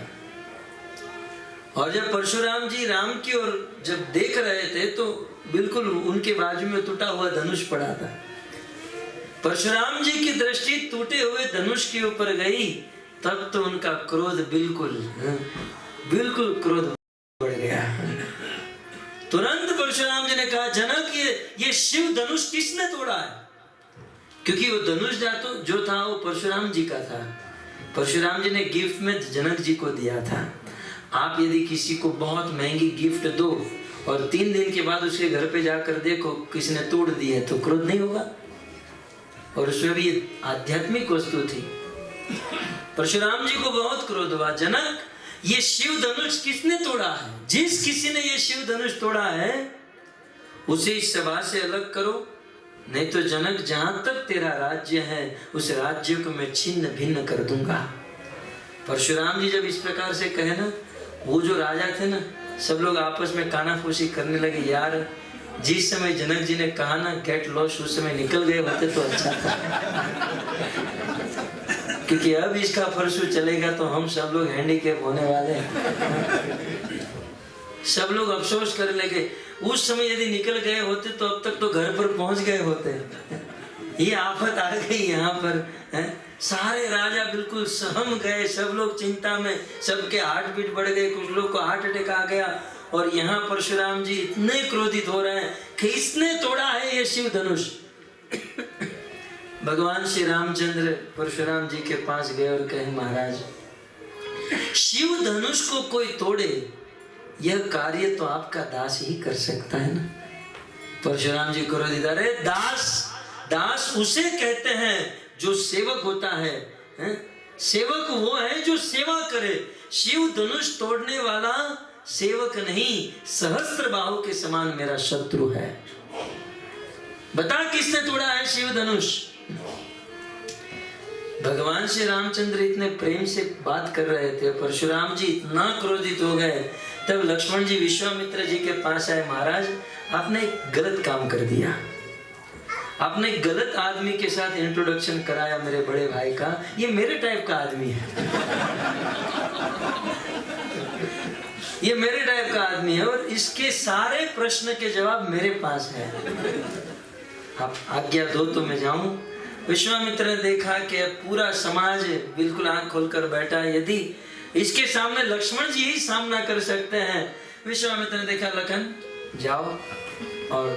और जब परशुराम जी राम की ओर जब देख रहे थे तो बिल्कुल उनके बाजू में टूटा हुआ धनुष पड़ा था। परशुराम जी की दृष्टि टूटे हुए धनुष के ऊपर गई, तब तो उनका क्रोध बिल्कुल क्रोध बढ़ गया। तुरंत परशुराम जी ने कहा, जनक ये शिव धनुष किसने तोड़ा है? क्योंकि वो धनुष जो था वो परशुराम जी का था। परशुराम जी ने गिफ्ट में जनक जी को दिया था। आप यदि किसी को बहुत महंगी गिफ्ट दो और 3 दिन के बाद उसके घर पे जाकर देखो किसी ने तोड़ दी है तो क्रोध नहीं होगा? और उसमें भी आध्यात्मिक वस्तु थी। परशुराम जी को बहुत क्रोध हुआ। जनक, ये शिव धनुष किसने तोड़ा है? जिस किसी ने ये शिव धनुष तोड़ा है उसे इस सभा से अलग करो, नहीं तो जनक जहां तक तेरा राज्य है उस राज्य को मैं छिन्न भिन्न कर दूंगा। परशुराम जी जब इस प्रकार से कहे ना, वो जो राजा थे ना, सब लोग आपस में कानाफूसी करने लगे। यार, जिस समय जनक जी ने कहा ना गेट लॉस्ट, उस समय निकल गए होते तो अच्छा था। क्योंकि अब इसका परसों चलेगा तो हम सब लोग हैंडीकैप होने वाले हैं। सब लोग अफसोस करने लगे। उस समय यदि निकल गए होते तो अब तक तो घर पर पहुंच गए होते। ये आफत आ गई यहाँ पर है? सारे राजा बिल्कुल सहम गए, सब लोग चिंता में, सबके हार्ट बीट बढ़ गए, कुछ लोग को हार्ट अटैक आ गया। और यहाँ परशुराम जी इतने क्रोधित हो रहे हैं कि इसने तोड़ा है ये शिव धनुष। भगवान श्री रामचंद्र परशुराम जी के पास गए और कहे, महाराज, शिव धनुष को कोई तोड़े यह कार्य तो आपका दास ही कर सकता है ना। परशुराम जी क्रोधित, अरे दास उसे कहते हैं जो सेवक होता है, सेवक वो है जो सेवा करे। शिव धनुष तोड़ने वाला सेवक नहीं, सहस्त्र बाहु के समान मेरा शत्रु है। बता किसने तोड़ा है शिव धनुष? भगवान श्री रामचंद्र इतने प्रेम से बात कर रहे थे, परशुराम जी इतना क्रोधित हो गए। तब लक्ष्मण जी विश्वामित्र जी के पास आए, महाराज आपने एक गलत काम कर दिया, आपने गलत आदमी के साथ इंट्रोडक्शन कराया मेरे बड़े भाई का। ये मेरे टाइप का आदमी है। ये मेरे टाइप का आदमी है और इसके सारे प्रश्न के जवाब मेरे पास है। आप आज्ञा दो तो मैं जाऊं। विश्वामित्र ने देखा कि पूरा समाज बिल्कुल आंख खोलकर बैठा है, यदि इसके सामने लक्ष्मण जी ही सामना कर सकते हैं। विश्वामित्र ने देखा, लखन जाओ और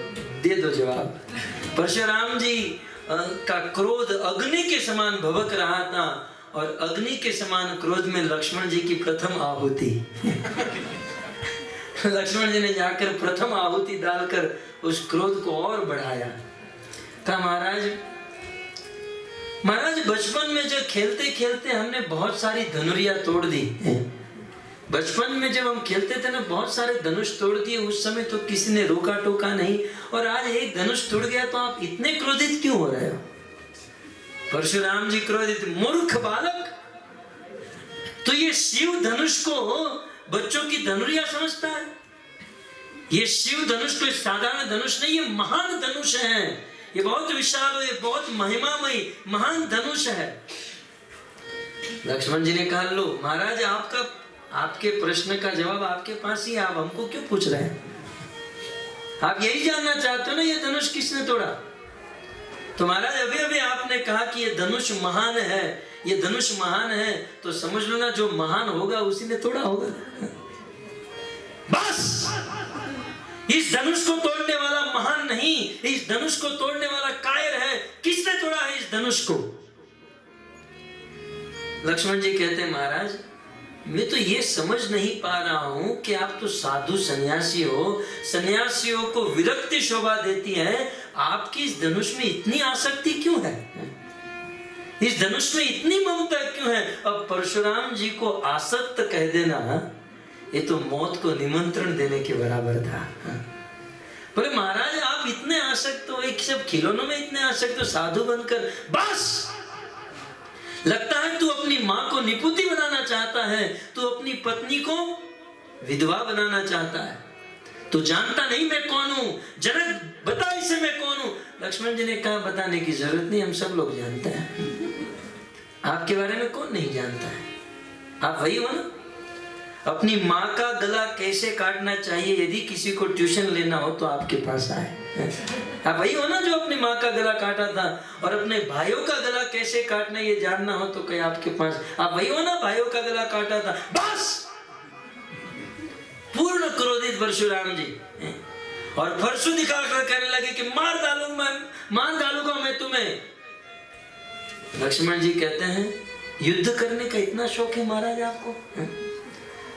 दे दो जवाब। परशुराम जी का क्रोध अग्नि के समान भभक रहा था और अग्नि के समान क्रोध में लक्ष्मण जी की प्रथम आहुति लक्ष्मण जी ने जाकर प्रथम आहुति डालकर उस क्रोध को और बढ़ाया। कहा, महाराज बचपन में जब खेलते खेलते हमने बहुत सारी धनुरियां तोड़ दी। बचपन में जब हम खेलते थे ना, बहुत सारे धनुष तोड़ दिए। उस समय तो किसी ने रोका टोका नहीं, और आज एक धनुष टूट गया तो आप इतने क्रोधित क्यों हो रहे हो? परशुराम जी क्रोधित, मूर्ख बालक, तो ये शिव धनुष को बच्चों की धनुरिया समझता है? ये शिव धनुष कोई साधारण धनुष नहीं, ये महान धनुष है। ये बहुत विशाल, ये बहुत महिमामयी महान धनुष है। लक्ष्मण जी ने कहा, लो महाराज, आपके प्रश्न का जवाब आपके पास ही, आप हमको क्यों पूछ रहे हैं? आप यही जानना चाहते हो ना, ये धनुष किसने तोड़ा? तो महाराज, अभी अभी आपने कहा कि ये धनुष महान है, ये धनुष महान है, तो समझ लो ना, जो महान होगा उसी ने तोड़ा होगा। बस, इस धनुष को तोड़ने वाला महान नहीं, इस धनुष को तोड़ने वाला कायर है। किसने तोड़ा है इस धनुष को? लक्ष्मण जी कहते हैं, महाराज, मैं तो ये समझ नहीं पा रहा हूं कि आप तो साधु सन्यासी हो, सन्यासियों को विरक्ति शोभा देती है, आपकी इस धनुष में इतनी आसक्ति क्यों है? इस धनुष में इतनी ममता क्यों है? अब परशुराम जी को आसक्त कह देना, ये तो मौत को निमंत्रण देने के बराबर था। बोले, महाराज, आप इतने आसक्त हो, एक सब खिलौनों में इतने आसक्त हो, साधु बनकर बस। लगता है तू अपनी माँ को निपुति बनाना चाहता है, तू अपनी पत्नी को विधवा बनाना चाहता है। तू जानता नहीं मैं कौन हूं? जनक, बता इसे मैं कौन हूं? लक्ष्मण जी ने कहा, बताने की जरूरत नहीं, हम सब लोग जानते हैं। आपके बारे में कौन नहीं जानता है? आप वही हो ना? अपनी माँ का गला कैसे काटना चाहिए यदि किसी को ट्यूशन लेना हो तो आपके पास आए। आप वही हो ना जो अपनी माँ का गला काटा था, और अपने भाइयों का गला कैसे काटना ये जानना हो तो कहीं आपके पास। आप वही हो ना, भाइयों का गला काटा था। बस, पूर्ण क्रोधित परशुराम जी, और परशु दिखाकर कहने लगे कि मार डालूंगा मैं तुम्हें। लक्ष्मण जी कहते हैं, युद्ध करने का इतना शौक है महाराज आपको?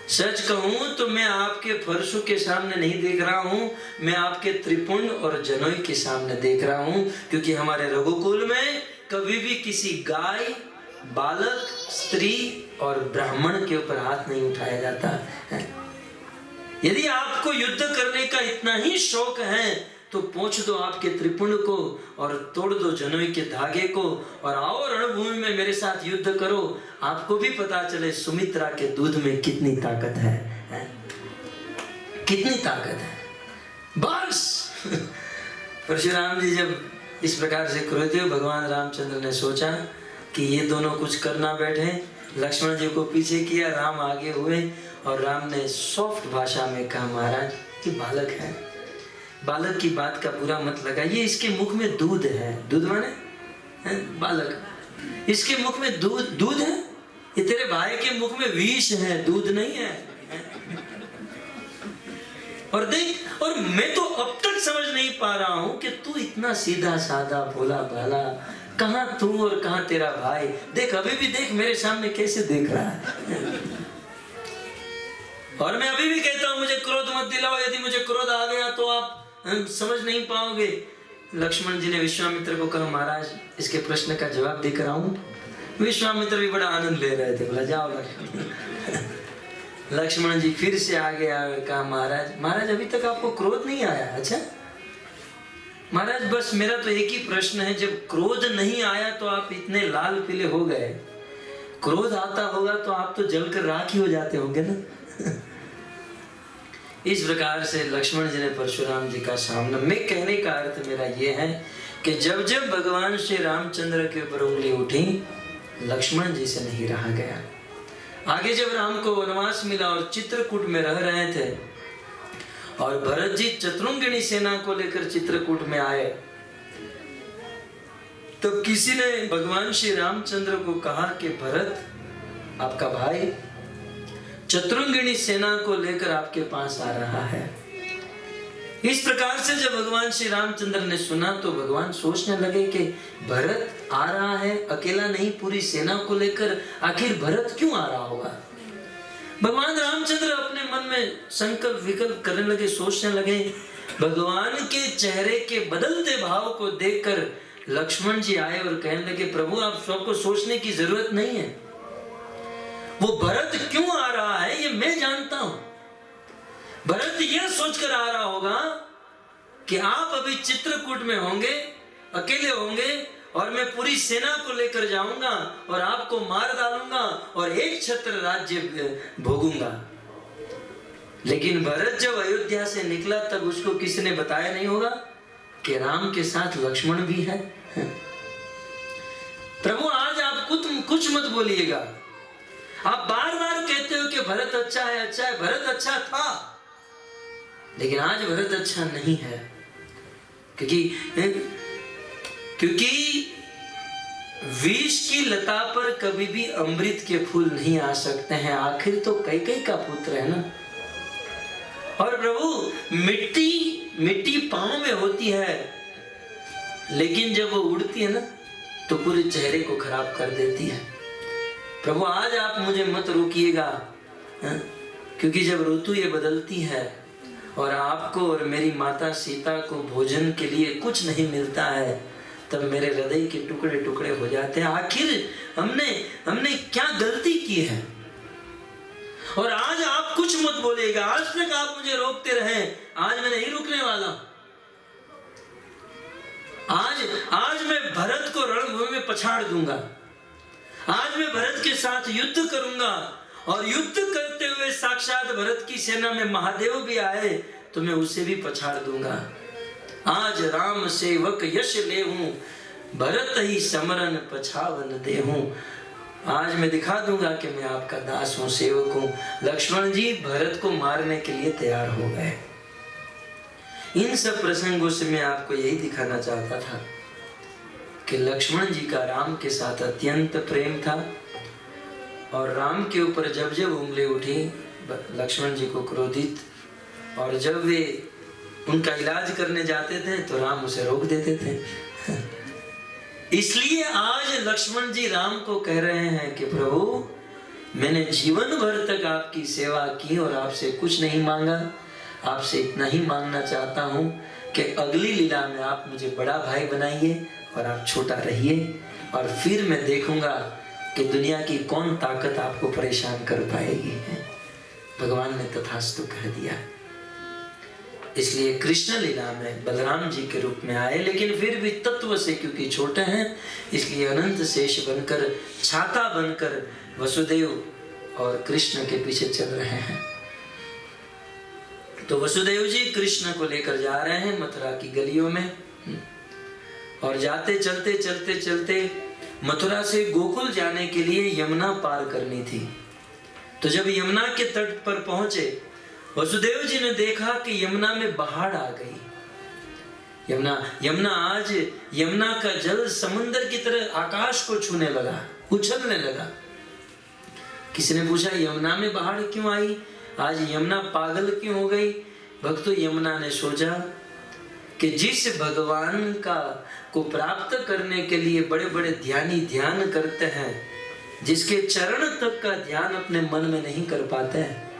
सच कहूं तो मैं आपके परशु के सामने नहीं देख रहा हूं, मैं आपके त्रिपुंड और जनोई के सामने देख रहा हूं, क्योंकि हमारे रघुकुल में कभी भी किसी गाय, बालक, स्त्री और ब्राह्मण के ऊपर हाथ नहीं उठाया जाता है। यदि आपको युद्ध करने का इतना ही शौक है तो पहुंच दो आपके त्रिपुंड को और तोड़ दो जनोई के धागे को, और आओ रणभूमि में मेरे साथ युद्ध करो। आपको भी पता चले सुमित्रा के दूध में कितनी ताकत है? कितनी ताकत है। बस परशुराम जी जब इस प्रकार से क्रोधित, भगवान रामचंद्र ने सोचा कि ये दोनों कुछ करना बैठे। लक्ष्मण जी को पीछे किया, राम आगे हुए, और राम ने सॉफ्ट भाषा में कहा, महाराज ये बालक है, बालक की बात का बुरा मत लगाइए, इसके मुख में दूध है। दूध माने बालक, इसके मुख में दूध है। ये तेरे भाई के मुख में विष है, दूध नहीं है। और देख, और मैं तो अब तक समझ नहीं पा रहा हूं कि तू इतना सीधा साधा भोला भाला, कहां तू और कहां तेरा भाई। देख, अभी भी देख मेरे सामने कैसे देख रहा है। और मैं अभी भी कहता हूं, मुझे क्रोध मत दिलाओ, यदि मुझे क्रोध आ गया तो आप समझ नहीं पाओगे। लक्ष्मण जी ने विश्वामित्र को कहा, महाराज इसके प्रश्न का जवाब देकर आऊं। विश्वामित्र भी बड़ा आनंद ले रहे थे, बोला जाओ लक्ष्मण। लक्ष्मण जी फिर से आगे आए, कहा, महाराज अभी तक आपको क्रोध नहीं आया? अच्छा महाराज, बस मेरा तो एक ही प्रश्न है, जब क्रोध नहीं आया तो आप इतने लाल पीले हो गए, क्रोध आता होगा तो आप तो जलकर राख ही हो जाते होंगे ना। इस प्रकार से लक्ष्मण जी ने परशुराम जी का सामना। मैं कहने का अर्थ मेरा यह है कि जब जब भगवान श्री रामचंद्र के ऊपर उंगली उठी, लक्ष्मण जी से नहीं रहा गया। आगे जब राम को वनवास मिला और चित्रकूट में रह रहे थे और भरत जी चतुरंगिणी सेना को लेकर चित्रकूट में आए, तब किसी ने भगवान श्री रामचंद्र को कहा कि भरत, आपका भाई चतुरंगिणी सेना को लेकर आपके पास आ रहा है। इस प्रकार से जब भगवान श्री रामचंद्र ने सुना तो भगवान सोचने लगे कि भरत आ रहा है, अकेला नहीं, पूरी सेना को लेकर, आखिर भरत क्यों आ रहा होगा। भगवान रामचंद्र अपने मन में संकल्प विकल्प करने लगे, सोचने लगे। भगवान के चेहरे के बदलते भाव को देखकर लक्ष्मण जी आए और कहने लगे, प्रभु आप सबको सोचने की जरूरत नहीं है, वो भरत क्यों आ रहा है ये मैं जानता हूं। भरत यह सोचकर आ रहा होगा कि आप अभी चित्रकूट में होंगे, अकेले होंगे और मैं पूरी सेना को लेकर जाऊंगा और आपको मार डालूंगा और एक छत्र राज्य भोगूंगा। लेकिन भरत जब अयोध्या से निकला तब उसको किसी ने बताया नहीं होगा कि राम के साथ लक्ष्मण भी है। प्रभु आज आप कुछ मत बोलिएगा, आप बार बार कहते हो कि भरत अच्छा है, अच्छा है। भरत अच्छा था लेकिन आज भरत अच्छा नहीं है, क्योंकि विष की लता पर कभी भी अमृत के फूल नहीं आ सकते हैं। आखिर तो कैकेयी का पुत्र है ना। और प्रभु मिट्टी पांव में होती है, लेकिन जब वो उड़ती है ना तो पूरे चेहरे को खराब कर देती है। प्रभु आज आप मुझे मत रोकिएगा, क्योंकि जब ऋतु ये बदलती है और आपको और मेरी माता सीता को भोजन के लिए कुछ नहीं मिलता है, तब मेरे हृदय के टुकड़े टुकड़े हो जाते हैं। आखिर हमने क्या गलती की है। और आज आप कुछ मत बोलिएगा, आज तक आप मुझे रोकते रहे, आज मैं नहीं रुकने वाला। आज मैं भरत को रणभूमि में पछाड़ दूंगा। आज मैं भरत के साथ युद्ध करूंगा और युद्ध करते हुए साक्षात भरत की सेना में महादेव भी आए तो मैं उसे भी पछाड़ दूंगा। आज राम सेवक यश लेहूं, भरत ही समरन पछावन देहूं। आज मैं दिखा दूंगा कि मैं आपका दास हूं, सेवक हूं। लक्ष्मण जी भरत को मारने के लिए तैयार हो गए। इन सब प्रसंगों से मैं आपको यही दिखाना चाहता था कि लक्ष्मण जी का राम के साथ अत्यंत प्रेम था और राम के ऊपर जब जब उंगली उठी लक्ष्मण जी को क्रोधित, और जब वे उनका इलाज करने जाते थे तो राम उसे रोक देते थे। इसलिए आज लक्ष्मण जी राम को कह रहे हैं कि प्रभु मैंने जीवन भर तक आपकी सेवा की और आपसे कुछ नहीं मांगा, आपसे इतना ही मांगना चाहता हूं कि अगली लीला में आप मुझे बड़ा भाई बनाइए और आप छोटा रहिए, और फिर मैं देखूंगा कि दुनिया की कौन ताकत आपको परेशान कर पाएगी। भगवान ने तथास्तु कह दिया। इसलिए कृष्ण लीला में बलराम जी के रूप में आए, लेकिन फिर भी तत्व से क्योंकि छोटे हैं इसलिए अनंत शेष बनकर, छाता बनकर वसुदेव और कृष्ण के पीछे चल रहे हैं। तो वसुदेव जी कृष्ण को लेकर जा रहे हैं मथुरा की गलियों में, और जाते चलते चलते चलते मथुरा से गोकुल जाने के लिए यमुना पार करनी थी। तो जब यमुना के तट पर पहुंचे वसुदेव जी ने देखा कि यमुना में बाढ़ आ गई। यमुना का जल समुद्र की तरह आकाश को छूने लगा, उछलने लगा। किसी ने पूछा यमुना में बाढ़ क्यों आई, आज यमुना पागल क्यों हो गई। भक्तों, यमुना ने सोचा कि जिस भगवान को प्राप्त करने के लिए बड़े बड़े ध्यानी ध्यान करते हैं, जिसके चरण तक का ध्यान अपने मन में नहीं कर पाते हैं,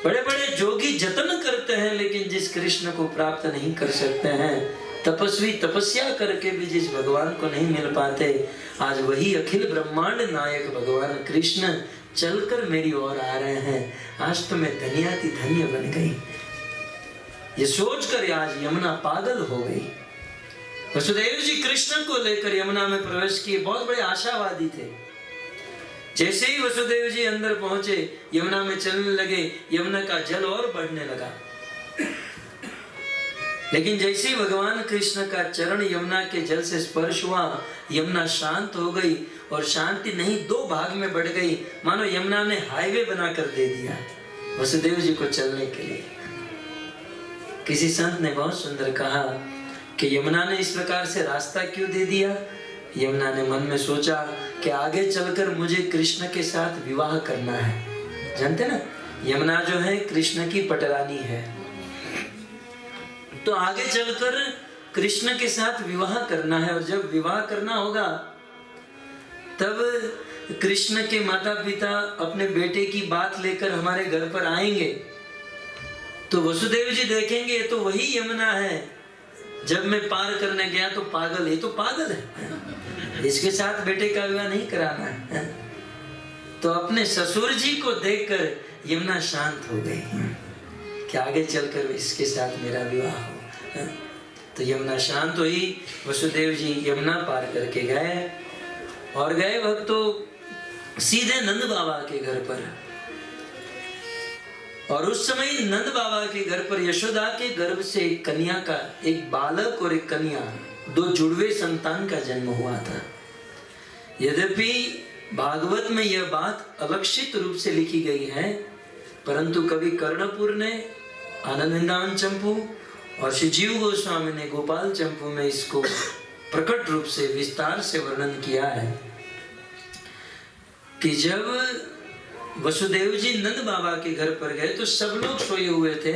बड़े बड़े जोगी जतन करते हैं लेकिन जिस कृष्ण को प्राप्त नहीं कर सकते हैं, तपस्वी तपस्या करके भी जिस भगवान को नहीं मिल पाते, आज वही अखिल ब्रह्मांड नायक भगवान कृष्ण चलकर मेरी ओर आ रहे हैं। आज तो मैं धन्याति धन्य बन गई। ये सोचकर आज यमुना पागल हो गई। वसुदेव जी कृष्ण को लेकर यमुना में प्रवेश किए, बहुत बड़े आशावादी थे। जैसे ही वसुदेव जी अंदर पहुंचे, यमुना में चलने लगे, यमुना का जल और बढ़ने लगा। लेकिन जैसे ही भगवान कृष्ण का चरण यमुना के जल से स्पर्श हुआ, यमुना शांत हो गई और शांति नहीं 2 भाग में बढ़ गई, मानो यमुना ने हाईवे बनाकर दे दिया वसुदेव जी को चलने के लिए। किसी संत ने बहुत सुंदर कहा कि यमुना ने इस प्रकार से रास्ता क्यों दे दिया। यमुना ने मन में सोचा कि आगे चलकर मुझे कृष्ण के साथ विवाह करना है। जानते ना, यमुना जो है कृष्ण की पटरानी है, तो आगे चलकर कृष्ण के साथ विवाह करना है, और जब विवाह करना होगा तब कृष्ण के माता पिता अपने बेटे की बात लेकर हमारे घर पर आएंगे, तो वसुदेव जी देखेंगे तो वही यमुना है, जब मैं पार करने गया तो पागल, ये तो पागल है, इसके साथ बेटे का विवाह नहीं कराना है। तो अपने ससुर जी को देखकर यमुना शांत हो गई कि आगे चलकर इसके साथ मेरा विवाह हो। तो यमुना शांत हुई, वसुदेव जी यमुना पार करके गए, और गए वक्त तो सीधे नंद बाबा के घर पर। और उस समय नंद बाबा के घर पर यशोदा के गर्भ से एक कन्या का, एक बालक और एक कन्या, 2 जुड़वे संतान का जन्म हुआ था। यद्यपि भागवत में यह बात अलक्षित रूप से लिखी गई है, परंतु कवि कर्णपुर ने आनंद वृंदावन चंपू और श्री जीव गोस्वामी ने गोपाल चंपू में इसको प्रकट रूप से विस्तार से वर्णन किया है कि जब वसुदेव जी नंद बाबा के घर पर गए तो सब लोग सोए हुए थे,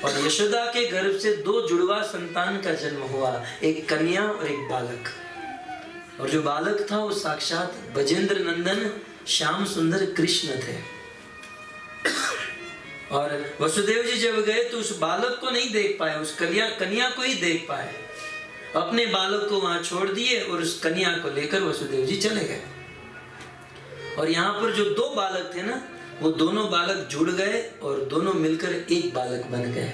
और यशोदा के गर्भ से 2 जुड़वा संतान का जन्म हुआ, एक कन्या और एक बालक। और जो बालक था वो साक्षात बजेंद्र नंदन श्याम सुंदर कृष्ण थे। और वसुदेव जी जब गए तो उस बालक को नहीं देख पाए, उस कन्या को ही देख पाए। अपने बालक को वहां छोड़ दिए और उस कन्या को लेकर वसुदेव जी चले गए। और यहाँ पर जो 2 बालक थे ना, वो दोनों बालक जुड़ गए और दोनों मिलकर एक बालक बन गए।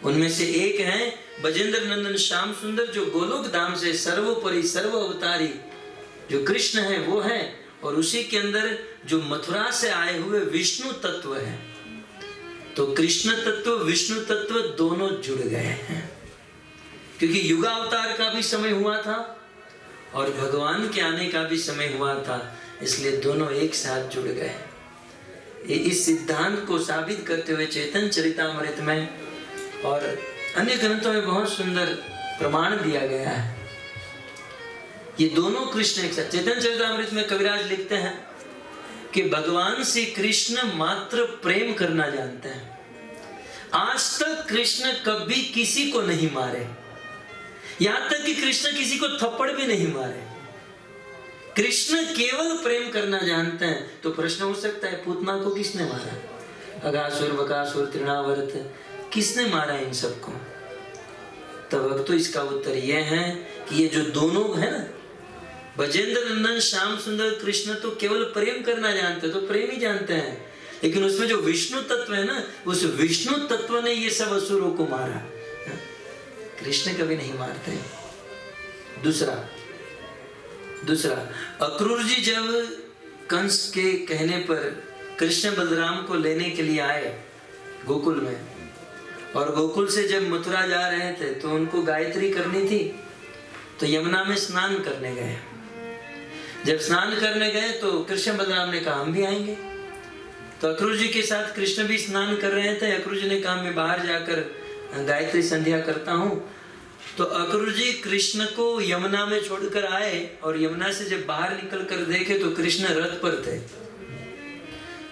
उनमें से एक है बजेंद्र नंदन श्याम सुंदर, जो गोलोक धाम से सर्वोपरि सर्व अवतारी जो कृष्ण है वो है, और उसी के अंदर जो मथुरा से आए हुए विष्णु तत्व है। तो कृष्ण तत्व विष्णु तत्व दोनों जुड़ गए हैं, क्योंकि युगावतार का भी समय हुआ था और भगवान के आने का भी समय हुआ था, इसलिए दोनों एक साथ जुड़ गए। इस सिद्धांत को साबित करते हुए चैतन्य चरितामृत में और अन्य ग्रंथों में बहुत सुंदर प्रमाण दिया गया है। ये दोनों कृष्ण एक साथ। चैतन्य चरितामृत में कविराज लिखते हैं कि भगवान श्री कृष्ण मात्र प्रेम करना जानते हैं। आज तक कृष्ण कभी किसी को नहीं मारे, यहां तक कि कृष्ण किसी को थप्पड़ भी नहीं मारे। कृष्ण केवल प्रेम करना जानते हैं। तो प्रश्न हो सकता है, पूतना को किसने मारा? अगासुर, बकासुर, तृणावर्त, किसने मारा इन सबको? तब तो इसका उत्तर यह है कि ये जो दोनों है ना, बजेंद्र नंदन श्याम सुंदर कृष्ण, तो केवल प्रेम करना जानते हैं, तो प्रेम ही जानते हैं। लेकिन उसमें जो विष्णु तत्व है ना, उस विष्णु तत्व ने ये सब असुरों को मारा। कृष्ण कभी नहीं मारते। दूसरा अक्रूर जी जब कंस के कहने पर कृष्ण बलराम को लेने के लिए आए गोकुल में, और गोकुल से जब मथुरा जा रहे थे तो उनको गायत्री करनी थी, तो यमुना में स्नान करने गए। जब स्नान करने गए तो कृष्ण बलराम ने कहा हम भी आएंगे। तो अक्रूर जी के साथ कृष्ण भी स्नान कर रहे थे। अक्रूर जी ने कहा मैं बाहर जाकर गायत्री संध्या करता हूँ। तो अक्रूर जी कृष्ण को यमुना में छोड़कर आए, और यमुना से जब बाहर निकल कर देखे तो कृष्ण रथ पर थे।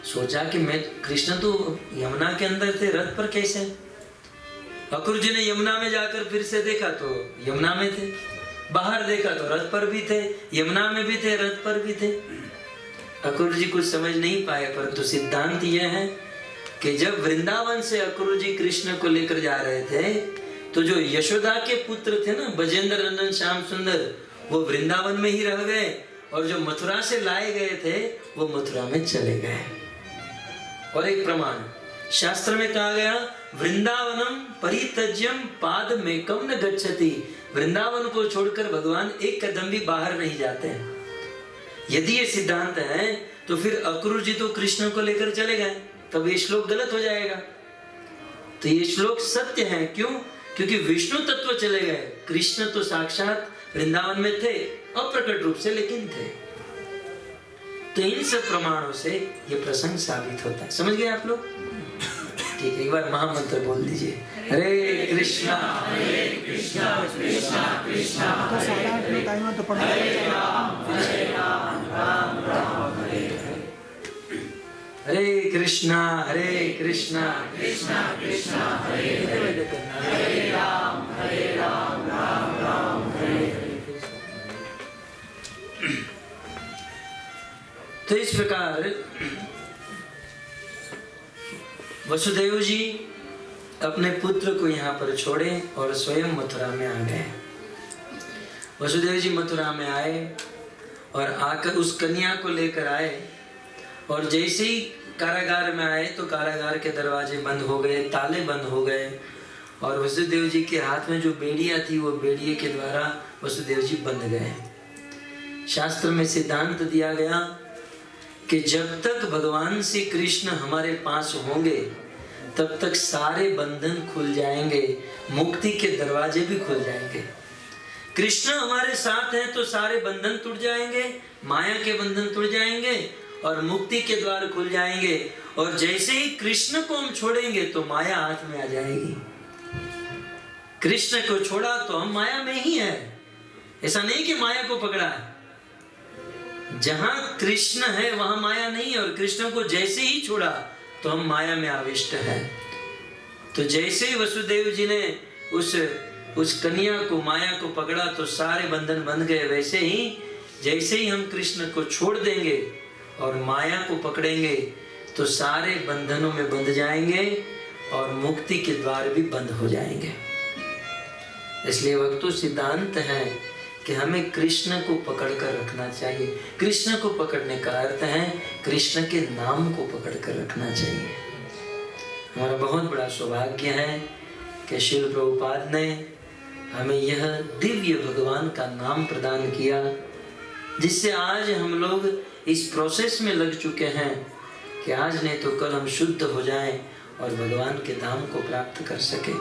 सोचा कि मैं, कृष्ण तो यमुना के अंदर थे, रथ पर कैसे? अक्रूर जी ने यमुना में जाकर फिर से देखा तो यमुना में थे, बाहर देखा तो रथ पर भी थे, यमुना में भी थे, रथ पर भी थे। अक्रूर जी कुछ समझ नहीं पाए, परंतु सिद्धांत यह है कि जब वृंदावन से अक्रूर जी कृष्ण को लेकर जा रहे थे, तो जो यशोदा के पुत्र थे ना, बजेंद्र नंदन श्याम सुंदर, वो वृंदावन में ही रह गए, और जो मथुरा से लाए गए थे वो मथुरा में चले गए। और एक प्रमाण शास्त्र में कहा गया, वृंदावनम परित्यज्यम पादमेकम न गच्छति। वृंदावन को छोड़कर भगवान एक कदम भी बाहर नहीं जाते हैं। यदि ये सिद्धांत है तो फिर अक्रूर जी तो कृष्ण को लेकर चले गए, तब ये श्लोक गलत हो जाएगा। तो ये श्लोक सत्य है। क्यों? क्योंकि विष्णु तत्व चले गए, कृष्ण तो साक्षात वृंदावन में थे, अप्रकट रूप से लेकिन थे। तो इन सब प्रमाणों से ये प्रसंग साबित होता है। समझ गए आप लोग? ठीक है, एक बार महामंत्र बोल दीजिए, हरे कृष्णा कृष्णा कृष्णा हरे कृष्णा कृष्णा कृष्णा हरे राम राम राम हरे। तो इस प्रकार वसुदेव जी अपने पुत्र को यहाँ पर छोड़े और स्वयं मथुरा में आ गए। वसुदेव जी मथुरा में आए और आकर उस कन्या को लेकर आए, और जैसे ही कारागार में आए तो कारागार के दरवाजे बंद हो गए, ताले बंद हो गए, और वसुदेव जी के हाथ में जो बेड़िया थी वो बेड़िए के द्वारा वसुदेव जी बंध गए। शास्त्र में सिद्धांत दिया गया कि जब तक भगवान श्री कृष्ण हमारे पास होंगे तब तक सारे बंधन खुल जाएंगे, मुक्ति के दरवाजे भी खुल जाएंगे। कृष्ण हमारे साथ हैं तो सारे बंधन टूट जाएंगे, माया के बंधन टूट जाएंगे और मुक्ति के द्वार खुल जाएंगे। और जैसे ही कृष्ण को हम छोड़ेंगे तो माया हाथ में आ जाएगी। कृष्ण को छोड़ा तो हम माया में ही हैं। ऐसा नहीं कि माया को पकड़ा है, जहां कृष्ण है वहां माया नहीं है, और कृष्ण को जैसे ही छोड़ा तो हम माया में आविष्ट हैं। तो जैसे ही वसुदेव जी ने उस कन्या को, माया को पकड़ा तो सारे बंधन बंध गए। वैसे ही जैसे ही हम कृष्ण को छोड़ देंगे और माया को पकड़ेंगे तो सारे बंधनों में बंध जाएंगे और मुक्ति के द्वार भी बंद हो जाएंगे। इसलिए वक्तु सिद्धांत है कि हमें कृष्ण को पकड़ कर रखना चाहिए। कृष्ण को पकड़ने का अर्थ है कृष्ण के नाम को पकड़ कर रखना चाहिए। हमारा बहुत बड़ा सौभाग्य है कि श्रील प्रभुपाद ने हमें यह दिव्य भगवान का नाम प्रदान किया, जिससे आज हम लोग इस प्रोसेस में लग चुके हैं कि आज नहीं तो कल हम शुद्ध हो जाएं और भगवान के धाम को प्राप्त कर सके।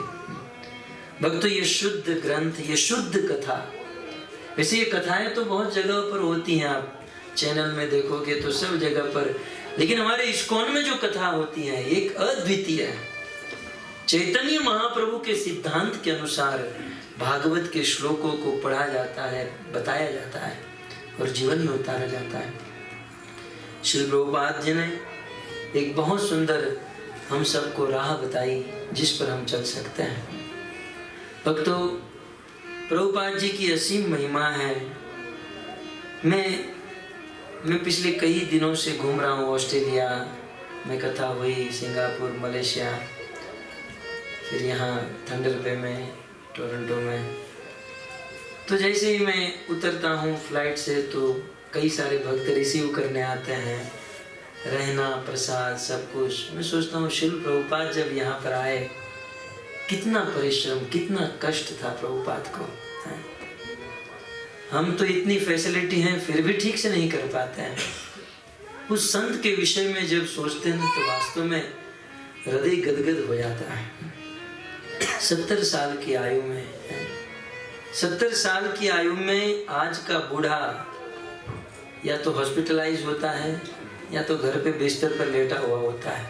भक्तों, ये शुद्ध ग्रंथ, ये शुद्ध कथा, वैसे ये कथाएं तो बहुत जगह पर होती हैं, आप चैनल में देखोगे तो सब जगह पर, लेकिन हमारे इस्कॉन में जो कथा होती है एक अद्वितीय है। चैतन्य महाप्रभु के सिद्धांत के अनुसार भागवत के श्लोकों को पढ़ा जाता है, बताया जाता है और जीवन में उतारा जाता है। श्री प्रभुपाद जी ने एक बहुत सुंदर हम सबको राह बताई जिस पर हम चल सकते हैं। भक्तों, प्रभुपाद जी की असीम महिमा है। मैं पिछले कई दिनों से घूम रहा हूँ। ऑस्ट्रेलिया में कथा हुई, सिंगापुर, मलेशिया, फिर यहाँ थंडर बे में, टोरंटो में। तो जैसे ही मैं उतरता हूँ फ्लाइट से तो कई सारे भक्त रिसीव करने आते हैं, रहना, प्रसाद, सब कुछ। मैं सोचता हूँ शिल प्रभुपाद जब यहाँ पर आए कितना परिश्रम, कितना कष्ट था प्रभुपाद को। हम तो इतनी फैसिलिटी हैं फिर भी ठीक से नहीं कर पाते हैं। उस संत के विषय में जब सोचते हैं तो वास्तव में हृदय गदगद हो जाता है। 70 साल की आयु में, 70 साल की आयु में आज का बूढ़ा या तो हॉस्पिटलाइज होता है या तो घर पे बिस्तर पर लेटा हुआ होता है।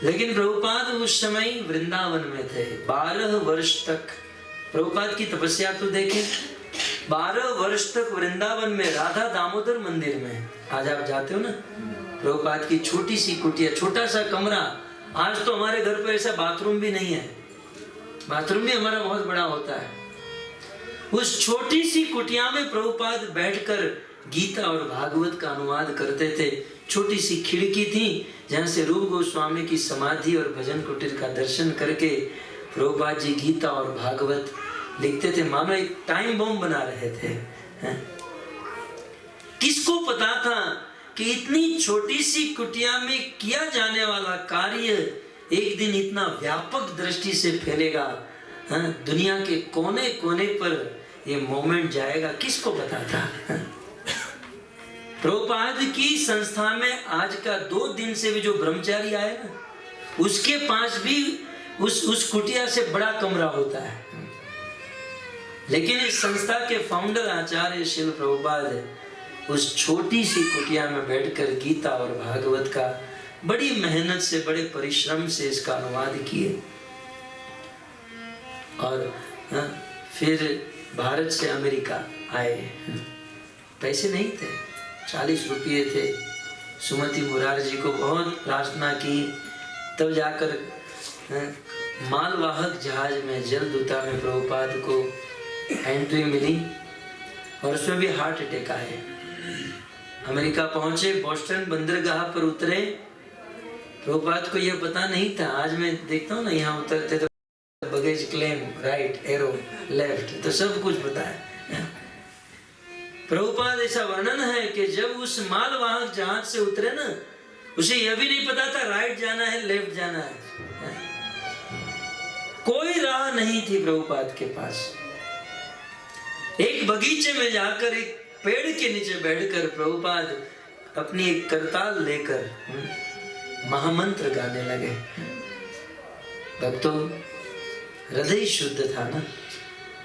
लेकिन प्रभुपाद उस समय वृंदावन में थे। 12 वर्ष तक प्रभुपाद की तपस्या तो देखें। 12 वर्ष तक वृंदावन में राधा दामोदर मंदिर में, आज आप जाते हो ना, प्रभुपाद की छोटी सी कुटिया, छोटा सा कमरा। आज तो हमारे घर पर ऐसा बाथरूम भी नहीं है, बाथरूम भी हमारा बहुत बड़ा होता है। उस छोटी सी कुटिया में प्रभुपाद बैठकर गीता और भागवत का अनुवाद करते थे। छोटी सी खिड़की थी जहाँ से रूप गोस्वामी की समाधि और भजन कुटीर का दर्शन करके प्रभुपाद जी गीता और भागवत लिखते थे, मानो एक टाइम बम बना रहे थे। किसको पता था कि इतनी छोटी सी कुटिया में किया जाने वाला कार्य एक दिन इतना व्यापक दृष्टि से फैलेगा, दुनिया के कोने कोने पर ये मोमेंट जाएगा, किसको पता था। प्रभुपाद की संस्था में आज का 2 दिन से भी जो ब्रह्मचारी आए ना, उसके पास भी उस कुटिया से बड़ा कमरा होता है। लेकिन इस संस्था के फाउंडर आचार्य श्रील प्रभुपाद उस छोटी सी कुटिया में बैठकर गीता और भागवत का बड़ी मेहनत से, बड़े परिश्रम से इसका अनुवाद किए। और फिर भारत से अमेरिका आए। पैसे नहीं थे, 40 रुपये थे। सुमति मुरारजी को बहुत प्रार्थना की, तब जाकर मालवाहक जहाज में जलदूता में प्रभुपाद को एंट्री मिली और उसमें भी हार्ट अटैक आए। अमेरिका पहुंचे, बोस्टन बंदरगाह पर उतरे। प्रभुपाद को यह पता नहीं था। आज मैं देखता हूँ ना, यहाँ उतरते तो baggage claim, right arrow, left, तो सब कुछ पता है। प्रभुपाद ऐसा वर्णन है कि जब उस मालवाहक जहाज से उतरे ना, उसे यह भी नहीं पता था राइट जाना है लेफ्ट जाना है। कोई राह नहीं थी प्रभुपाद के पास। एक बगीचे में जाकर एक पेड़ के नीचे बैठकर प्रभुपाद अपनी एक करताल लेकर महामंत्र गाने लगे। भक्तों, हृदय शुद्ध था ना,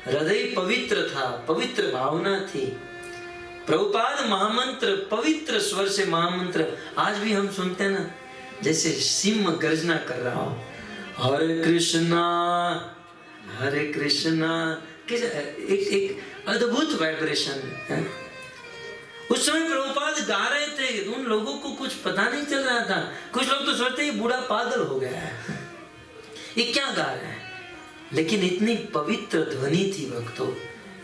हृदय पवित्र था, पवित्र भावना थी। प्रभुपाद महामंत्र, पवित्र स्वर से महामंत्र आज भी हम सुनते हैं ना, जैसे सिंह गर्जना कर रहा हो, हरे कृष्णा हरे कृष्णा। एक अद्भुत वाइब्रेशन है। उस समय प्रभुपाद गा रहे थे, उन लोगों को कुछ पता नहीं चल रहा था। कुछ लोग तो सोचते ये बूढ़ा पागल हो गया है, ये क्या गा रहा है। लेकिन इतनी पवित्र ध्वनि थी भक्तों,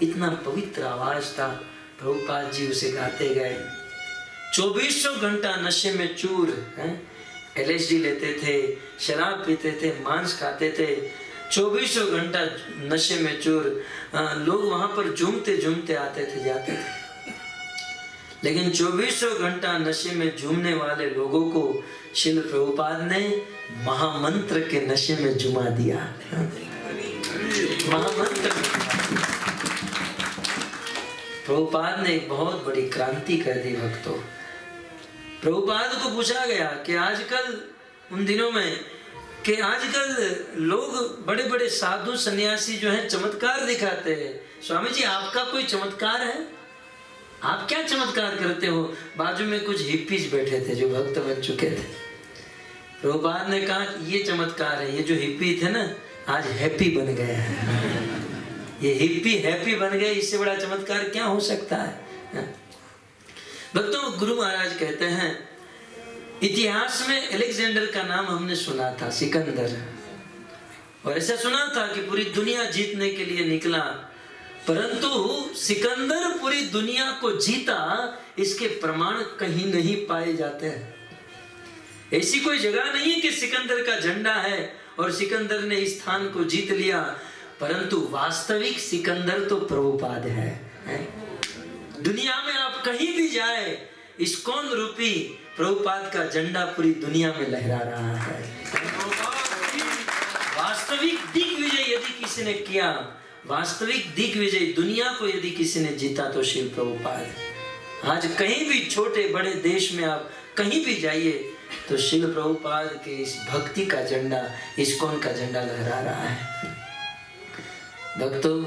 इतना पवित्र आवाज था। प्रभुपाद जी उसे गाते गए। 2400 घंटा नशे में चूर, LSD लेते थे, शराब पीते थे, मांस खाते थे। 2400 घंटा नशे में चूर। लोग वहां पर झूमते झूमते आते थे, जाते थे। लेकिन 2400 घंटा नशे में झूमने वाले लोगों को श्रील प्रभुपाद ने महामंत्र के नशे में झुमा दिया। महामंत्र प्रभुपाद ने एक बहुत बड़ी क्रांति कर दी भक्तों। प्रभुपाद को पूछा गया कि आजकल, उन दिनों में, कि आजकल लोग बड़े बड़े साधु सन्यासी जो हैं चमत्कार दिखाते हैं। स्वामी जी, आपका कोई चमत्कार है? आप क्या चमत्कार करते हो? बाजू में कुछ हिप्पीज बैठे थे जो भक्त बन चुके थे। प्रभुपाद ने कहा ये चमत्कार है, ये जो हिप्पी थे ना आज हैप्पी बन गए हैं। ये हिप्पी हैप्पी बन गए, इससे बड़ा चमत्कार क्या हो सकता है। भक्तों, गुरु महाराज कहते हैं, इतिहास में अलेक्जेंडर का नाम हमने सुना था, सिकंदर, और ऐसा सुना था कि पूरी दुनिया जीतने के लिए निकला, परंतु सिकंदर पूरी दुनिया को जीता इसके प्रमाण कहीं नहीं पाए जाते हैं। ऐसी कोई जगह नहीं है कि सिकंदर का झंडा है और सिकंदर ने इस स्थान को जीत लिया, परंतु वास्तविक सिकंदर तो प्रभुपाद है। दुनिया में आप कहीं भी जाए, इस्कॉन रूपी प्रभुपाद का झंडा पूरी दुनिया में लहरा रहा है। वास्तविक दिग्विजय यदि किसी ने किया, वास्तविक दिग्विजय दुनिया को यदि किसी ने जीता तो श्री प्रभुपाद। आज कहीं भी छोटे बड़े देश में आप कहीं भी जाइए तो श्री प्रभुपाद के इस भक्ति का झंडा, इस्कॉन का झंडा लहरा रहा है। भक्तों,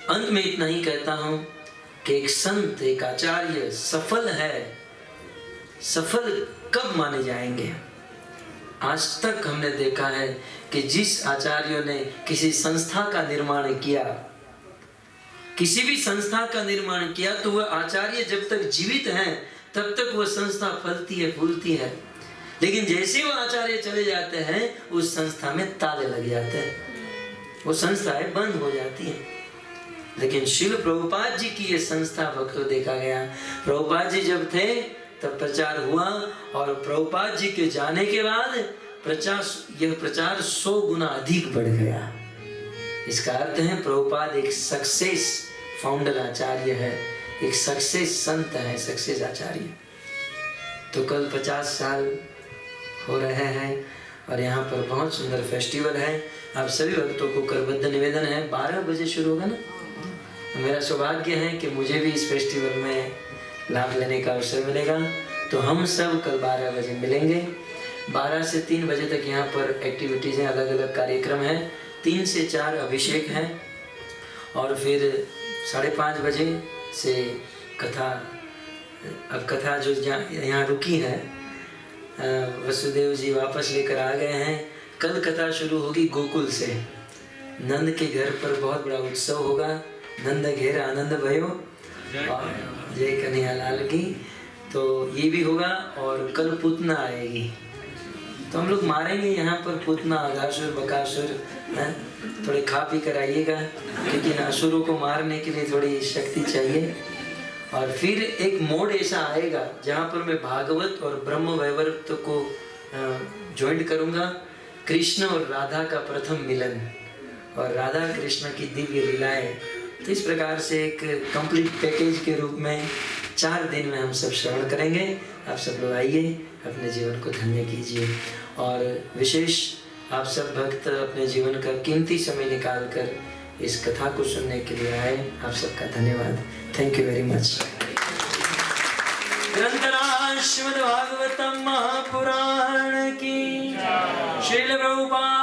अंत में इतना ही कहता हूं कि एक संत, एक आचार्य सफल है, सफल कब माने जाएंगे? आज तक हमने देखा है कि जिस आचार्यों ने किसी संस्था का निर्माण किया, किसी भी संस्था का निर्माण किया, तो वह आचार्य जब तक जीवित हैं तब तक वह संस्था फलती है, फूलती है। लेकिन जैसे वो आचार्य चले जाते हैं, उस संस्था में ताले लग जाते हैं, वो संस्थाएं बंद हो जाती हैं। लेकिन श्रील प्रभुपाद जी की ये संस्था भक्तों देखा गया, प्रभुपाद जी जब थे तब प्रचार हुआ, और प्रभुपाद जी के जाने के बाद यह प्रचार 100 गुना अधिक बढ़ गया। इसका अर्थ है प्रभुपाद एक सक्सेस फाउंडर आचार्य है, एक सक्सेस संत है, सक्सेस आचार्य। तो कल 50 साल हो रहे हैं और यहाँ पर बहुत सुंदर फेस्टिवल है। आप सभी भक्तों को करबद्ध निवेदन है, 12 बजे शुरू होगा ना। मेरा सौभाग्य है कि मुझे भी इस फेस्टिवल में लाभ लेने का अवसर मिलेगा, तो हम सब कल 12 बजे मिलेंगे। 12 से 3 बजे तक यहाँ पर एक्टिविटीज़ हैं, अलग अलग कार्यक्रम हैं। 3 से 4 अभिषेक हैं और फिर 5:30 बजे से कथा। अब कथा जो यहाँ रुकी है, वसुदेव जी वापस लेकर आ गए हैं। कल कथा शुरू होगी गोकुल से। नंद के घर पर बहुत बड़ा उत्सव होगा। नंद घेर आनंद भयो और जय कन्हैया लाल की। तो ये भी होगा और कल पूतना आएगी, तो हम लोग मारेंगे यहाँ पर पूतना, अघासुर बकासुर। थोड़े खा पी कर आइएगा, क्योंकि असुरों को मारने के लिए थोड़ी शक्ति चाहिए। और फिर एक मोड ऐसा आएगा जहाँ पर मैं भागवत और ब्रह्म वैवर्त को ज्वाइंट करूँगा। कृष्ण और राधा का प्रथम मिलन और राधा कृष्ण की दिव्य लीलाएं। तो इस प्रकार से एक कंप्लीट पैकेज के रूप में 4 दिन में हम सब श्रवण करेंगे। आप सब लोग आइए, अपने जीवन को धन्य कीजिए। और विशेष आप सब भक्त अपने जीवन का कीमती समय निकाल कर इस कथा को सुनने के लिए आए। आप सबका धन्यवाद। Thank you very much. ग्रंथराज श्रीमद् भागवतम महापुराण की। श्रील प्रभुपाद